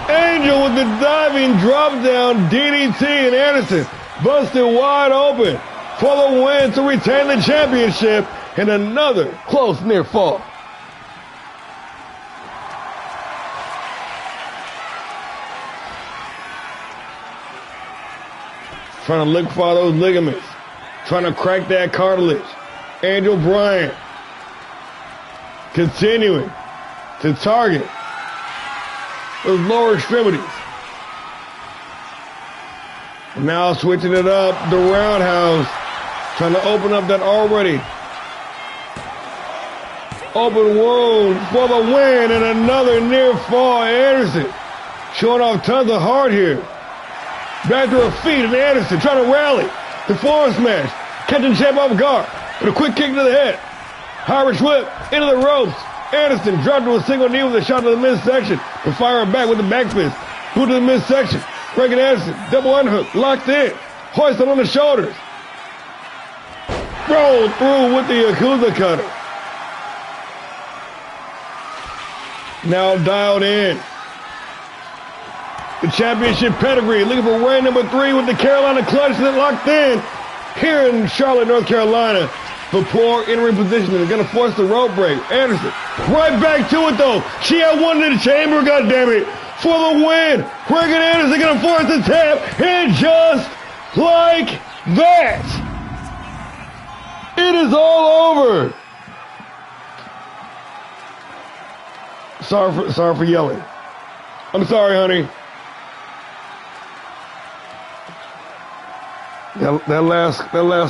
Speaker 1: Angel with the diving drop down DDT, and Anderson busted wide open for the win to retain the championship in another close near fall. Trying to liquefy those ligaments. Trying to crack that cartilage. Angel Bryant continuing to target those lower extremities. Now switching it up, the roundhouse, trying to open up that already open wound for the win, and another near fall. Anderson showing off tons of heart here. Back to her feet, and Anderson trying to rally. The forearm smash, catching champ off guard with a quick kick to the head. Irish whip into the ropes. Anderson dropped to a single knee with a shot to the midsection, and firing back with the back fist. Boot to the midsection. Reagan Anderson, double underhook, locked in. Hoisted on the shoulders. Rolled through with the Yakuza cutter. Now dialed in. The championship pedigree, looking for reign number 3 with the Carolina clutch that locked in here in Charlotte, North Carolina. The poor entering position is going to force the rope break. Anderson right back to it though. She had one in the chamber, goddammit, for the win. Reagan Anderson going to force the tap, and just like that, it is all over. Sorry for yelling. I'm sorry, honey. That last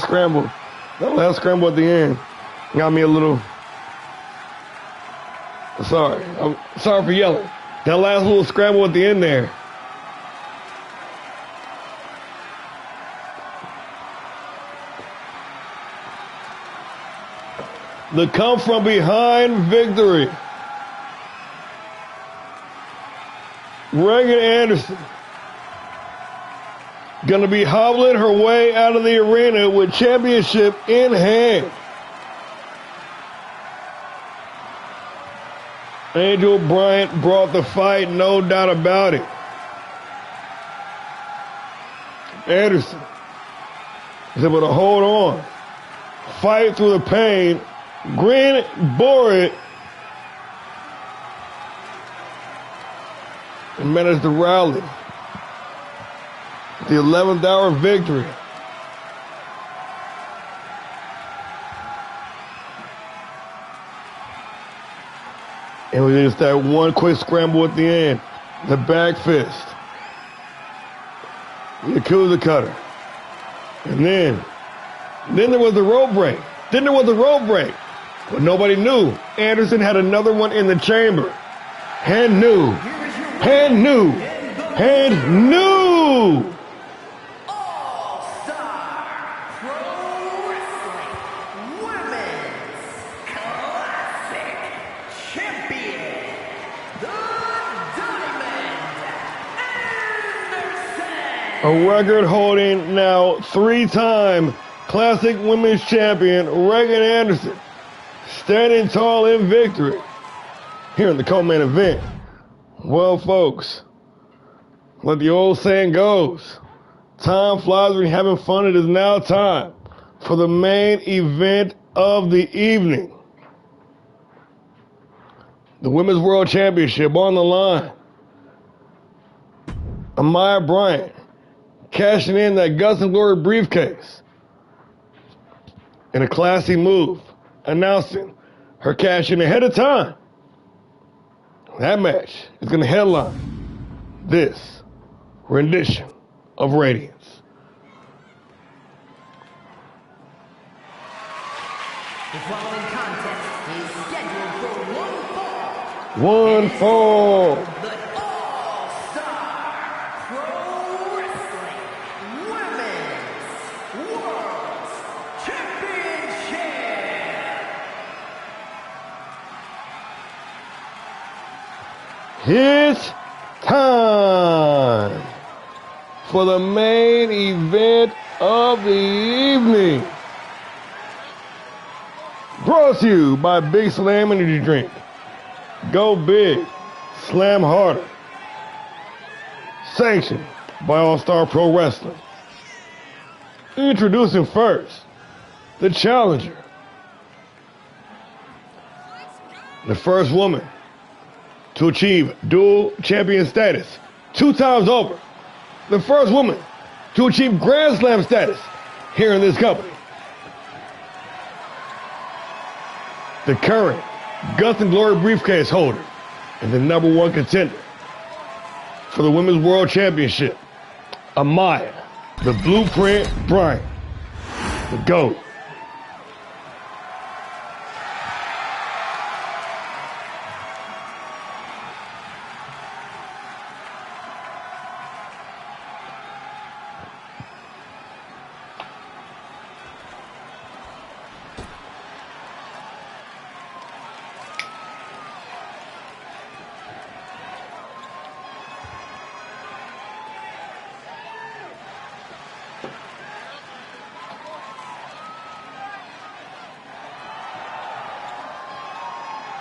Speaker 1: scramble at the end got me a little. Sorry. I'm sorry for yelling. That last little scramble at the end there. The come from behind victory. Reagan Anderson gonna be hobbling her way out of the arena with championship in hand. Angel Bryant brought the fight, no doubt about it. Anderson is able to hold on, fight through the pain, grin, bore it, and managed to rally. The 11th hour victory And it was just that one quick scramble at the end. The back fist. The Yakuza cutter. And then there was the rope break. But nobody knew. Anderson had another one in the chamber. And knew.
Speaker 3: All-Star Pro Wrestling Women's Classic Champion, the Diamond Anderson.
Speaker 1: A record-holding, now 3-time Classic Women's Champion, Reagan Anderson, standing tall in victory here in the co-main event. Well, folks, like the old saying goes, time flies when you're having fun. It is now time for the main event of the evening. The Women's World Championship on the line. Amaya Bryant cashing in that Guts and Glory briefcase in a classy move, announcing her cash in ahead of time. That match is going to headline this rendition of Radiance.
Speaker 3: The following contest is scheduled for
Speaker 1: One fall.
Speaker 3: the All-Star Pro Wrestling Women's World Championship.
Speaker 1: It's time for the main event of the evening. Brought to you by Big Slam Energy Drink. Go big, slam harder. Sanctioned by All-Star Pro Wrestling. Introducing first, the challenger. The first woman to achieve dual champion status 2 times over. The first woman to achieve Grand Slam status here in this company. The current Guts and Glory briefcase holder and the #1 contender for the Women's World Championship, Amaya, the Blueprint Bryant, the GOAT.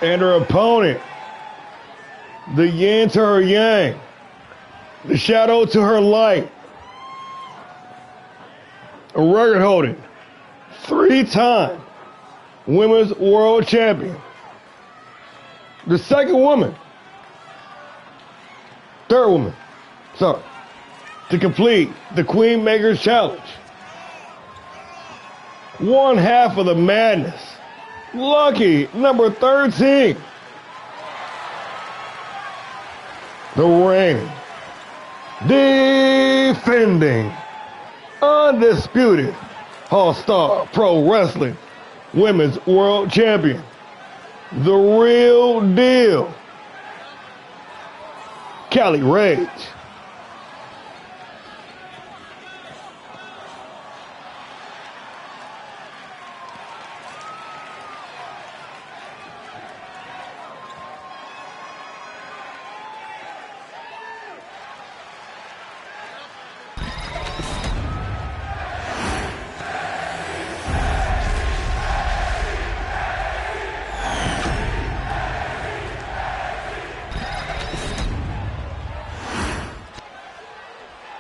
Speaker 1: And her opponent, the yin to her yang, the shadow to her light, a record holding 3-time Women's World Champion, the third woman, to complete the Queen Makers Challenge. One half of the madness. Lucky number 13. The reigning, defending, undisputed All-Star Pro Wrestling Women's World Champion. The real deal. Cali Rage.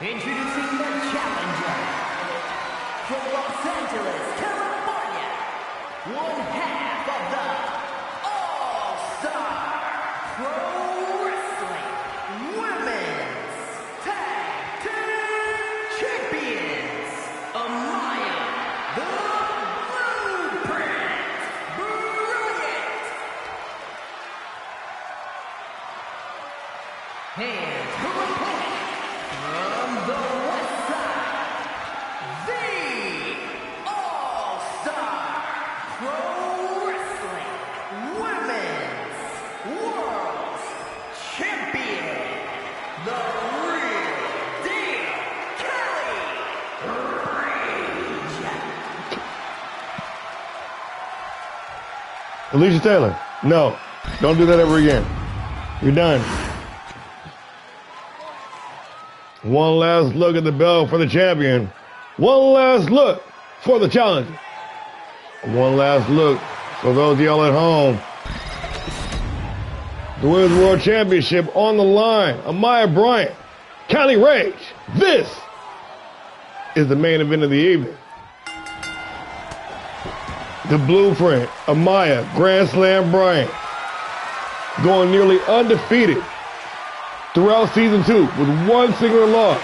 Speaker 3: Introducing the challenger from Los Angeles, California, one half of the All-Star Pro Wrestling Women's Tag Team Champions, Amaya, the Blueprint Bryant. And her opponent from the west side, the All-Star Pro Wrestling Women's World Champion, the real deal, Kelly Rage.
Speaker 1: Alicia Taylor, no. Don't do that ever again. You're done. One last look at the belt for the champion. One last look for the challenger. One last look for those of y'all at home. The Women's World Championship on the line. Amaya Bryant, Kelly Rage. This is the main event of the evening. The Blueprint, Amaya, Grand Slam Bryant, going nearly undefeated throughout season 2 with one single loss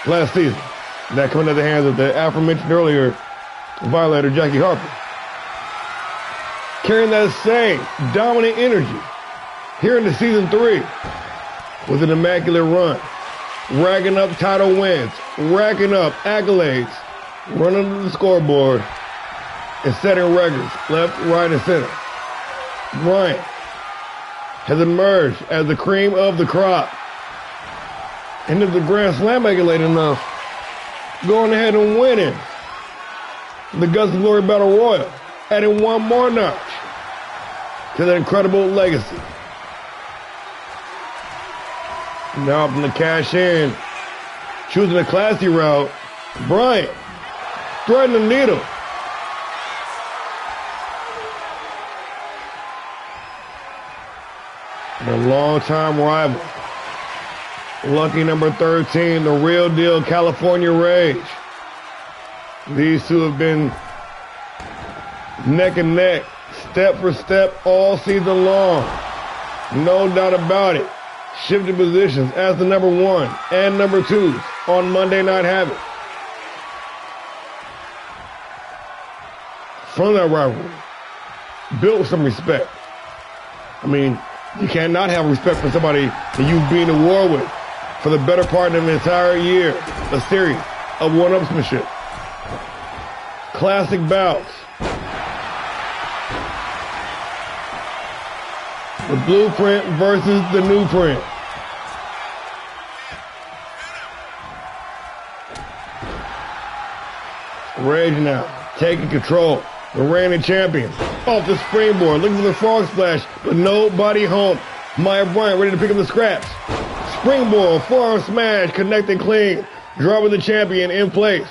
Speaker 1: last season. That coming at the hands of the aforementioned earlier violator Jackie Harper. Carrying that same dominant energy here into season 3 with an immaculate run, racking up title wins, racking up accolades, running to the scoreboard, and setting records left, right, and center. Bryant has emerged as the cream of the crop. And if the Grand Slam ain't late enough, going ahead and winning the Guts of Glory Battle Royal, adding one more notch to that incredible legacy. Now opting to cash in, choosing a classy route, Bryant threading the needle. The longtime rival, lucky number 13, the real deal California Rage. These two have been neck and neck, step for step, all season long. No doubt about it. Shifted positions as the number 1 and number 2 on Monday Night Havoc. From that rivalry, built some respect. I mean, you cannot have respect for somebody that you've been to war with for the better part of an entire year. A series of one-upsmanship. Classic bouts. The Blueprint versus the New Print. Rage now, taking control. The reigning champion. Off the springboard, looking for the frog splash, but nobody home. Maya Bryant ready to pick up the scraps. Springboard, forearm smash, connecting clean. Dropping the champion in place.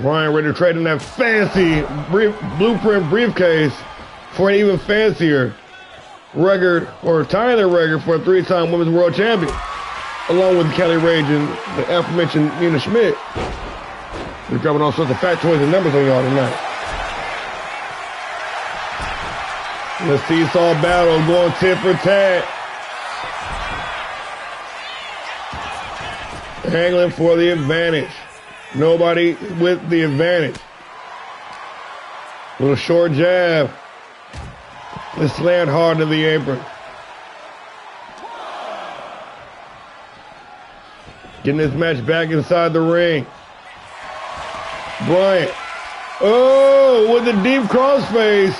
Speaker 1: Bryant ready to trade in that fancy Blueprint briefcase for an even fancier record, or tying the record for a 3-time Women's World Champion, along with Kelly Rage and the aforementioned Nina Schmidt. We're dropping all sorts of factoids and numbers on y'all tonight. The seesaw battle going tit for tat. Angling for the advantage. Nobody with the advantage. Little short jab. Let's land hard to the apron. Getting this match back inside the ring. Bryant. Oh, with the deep crossface.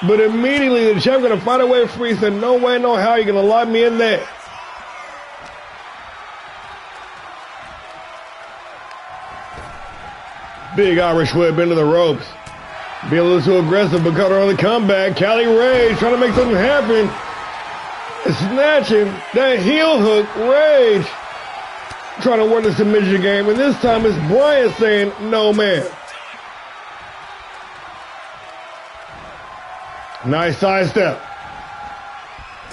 Speaker 1: But immediately the champ gonna find a way free. He said, no way, no how, you're gonna lock me in there. Big Irish whip into the ropes. Being a little too aggressive, but cut her on the comeback. Kelly Rage trying to make something happen. Snatching that heel hook. Rage trying to work the submission game, and this time it's Bryant saying, no, man. Nice sidestep.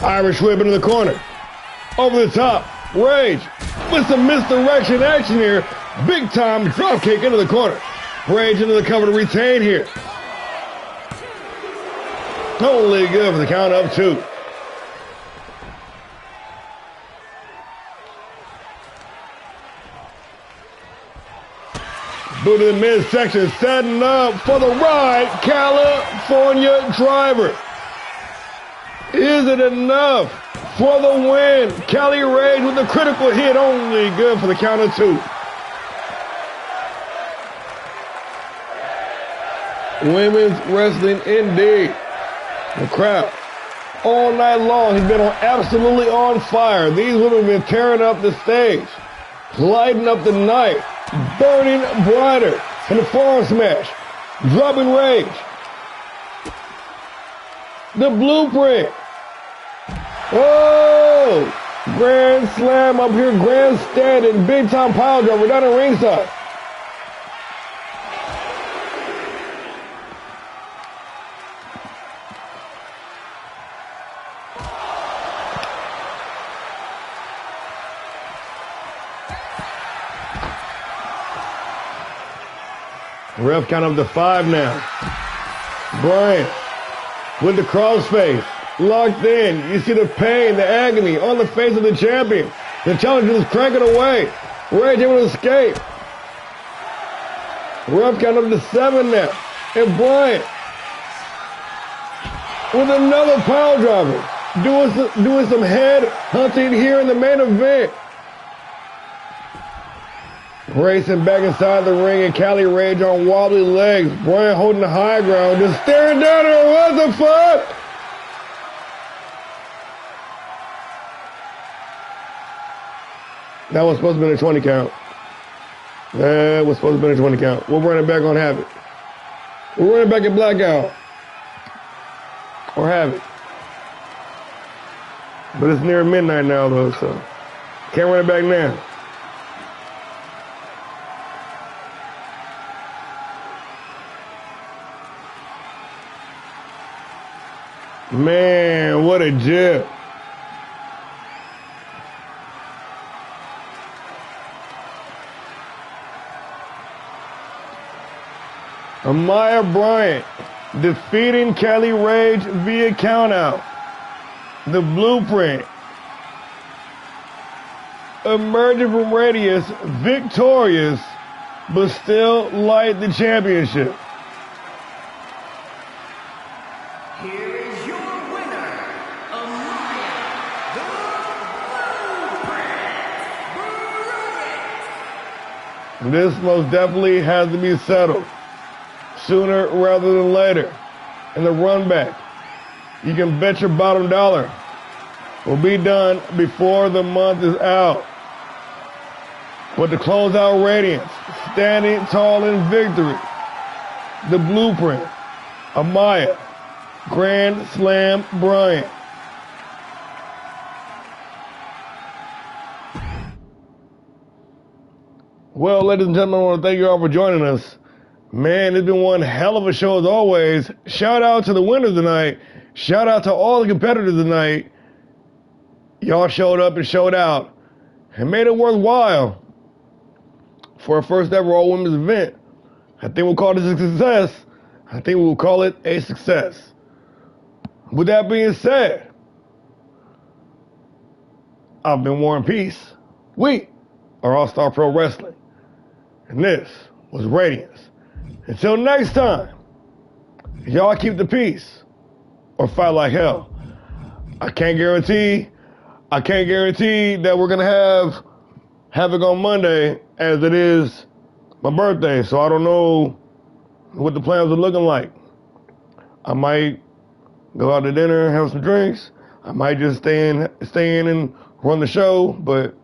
Speaker 1: Irish whip into the corner. Over the top. Rage with some misdirection action here. Big time drop kick into the corner. Rage into the cover to retain here. Totally good for the count of 2. Through the midsection, setting up for the ride, California driver. Is it enough for the win? Cali Rage with a critical hit, only good for the count of 2. Women's wrestling indeed. The crowd all night long has been absolutely on fire. These women have been tearing up the stage, lighting up the night, burning brighter. And the forearm smash, dropping Rage. The blueprint. Oh! Grand slam up here, grandstanding, big time pile driver down at ringside. Ref count up to 5 now. Bryant with the crossface, locked in. You see the pain, the agony on the face of the champion. The challenger is cranking away. Rage able to escape. Ref count up to 7 now. And Bryant with another pile driver. Doing some head hunting here in the main event. Racing back inside the ring, and Cali Rage on wobbly legs. Bryant holding the high ground, just staring down at her. What the fuck? That was supposed to be a 20 count. That was supposed to be a 20 count. We'll run it back on Havoc. We'll run it back at Blackout. Or Havoc. But it's near midnight now, though, so can't run it back now. Man, what a jib. Amaya Bryant defeating Cali Rage via countout. The blueprint emerging from Radiance victorious, but still light the championship.
Speaker 3: Here is your winner, Amaya, the Blueprint.
Speaker 1: This most definitely has to be settled sooner rather than later. And the run back, you can bet your bottom dollar, will be done before the month is out. But to close out Radiance, standing tall in victory, the blueprint, Amaya, Grand Slam Bryant. Well, ladies and gentlemen, I want to thank you all for joining us. Man, it's been one hell of a show as always. Shout out to the winners tonight. Shout out to all the competitors tonight. Y'all showed up and showed out and made it worthwhile for our first ever all-women's event. I think we'll call this a success. I think we'll call it a success. With that being said, I've been War and Peace. We are Allstar Pro Wrestling. And this was Radiance. Until next time, y'all keep the peace or fight like hell. I can't guarantee that we're going to have Havoc on Monday, as it is my birthday. So I don't know what the plans are looking like. I might go out to dinner and have some drinks. I might just stay in and run the show. But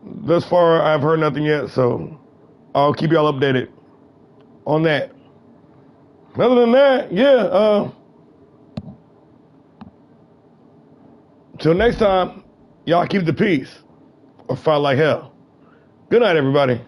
Speaker 1: thus far, I've heard nothing yet. So I'll keep y'all updated on that. Other than that, yeah. Till next time, y'all keep the peace or fight like hell. Good night, everybody.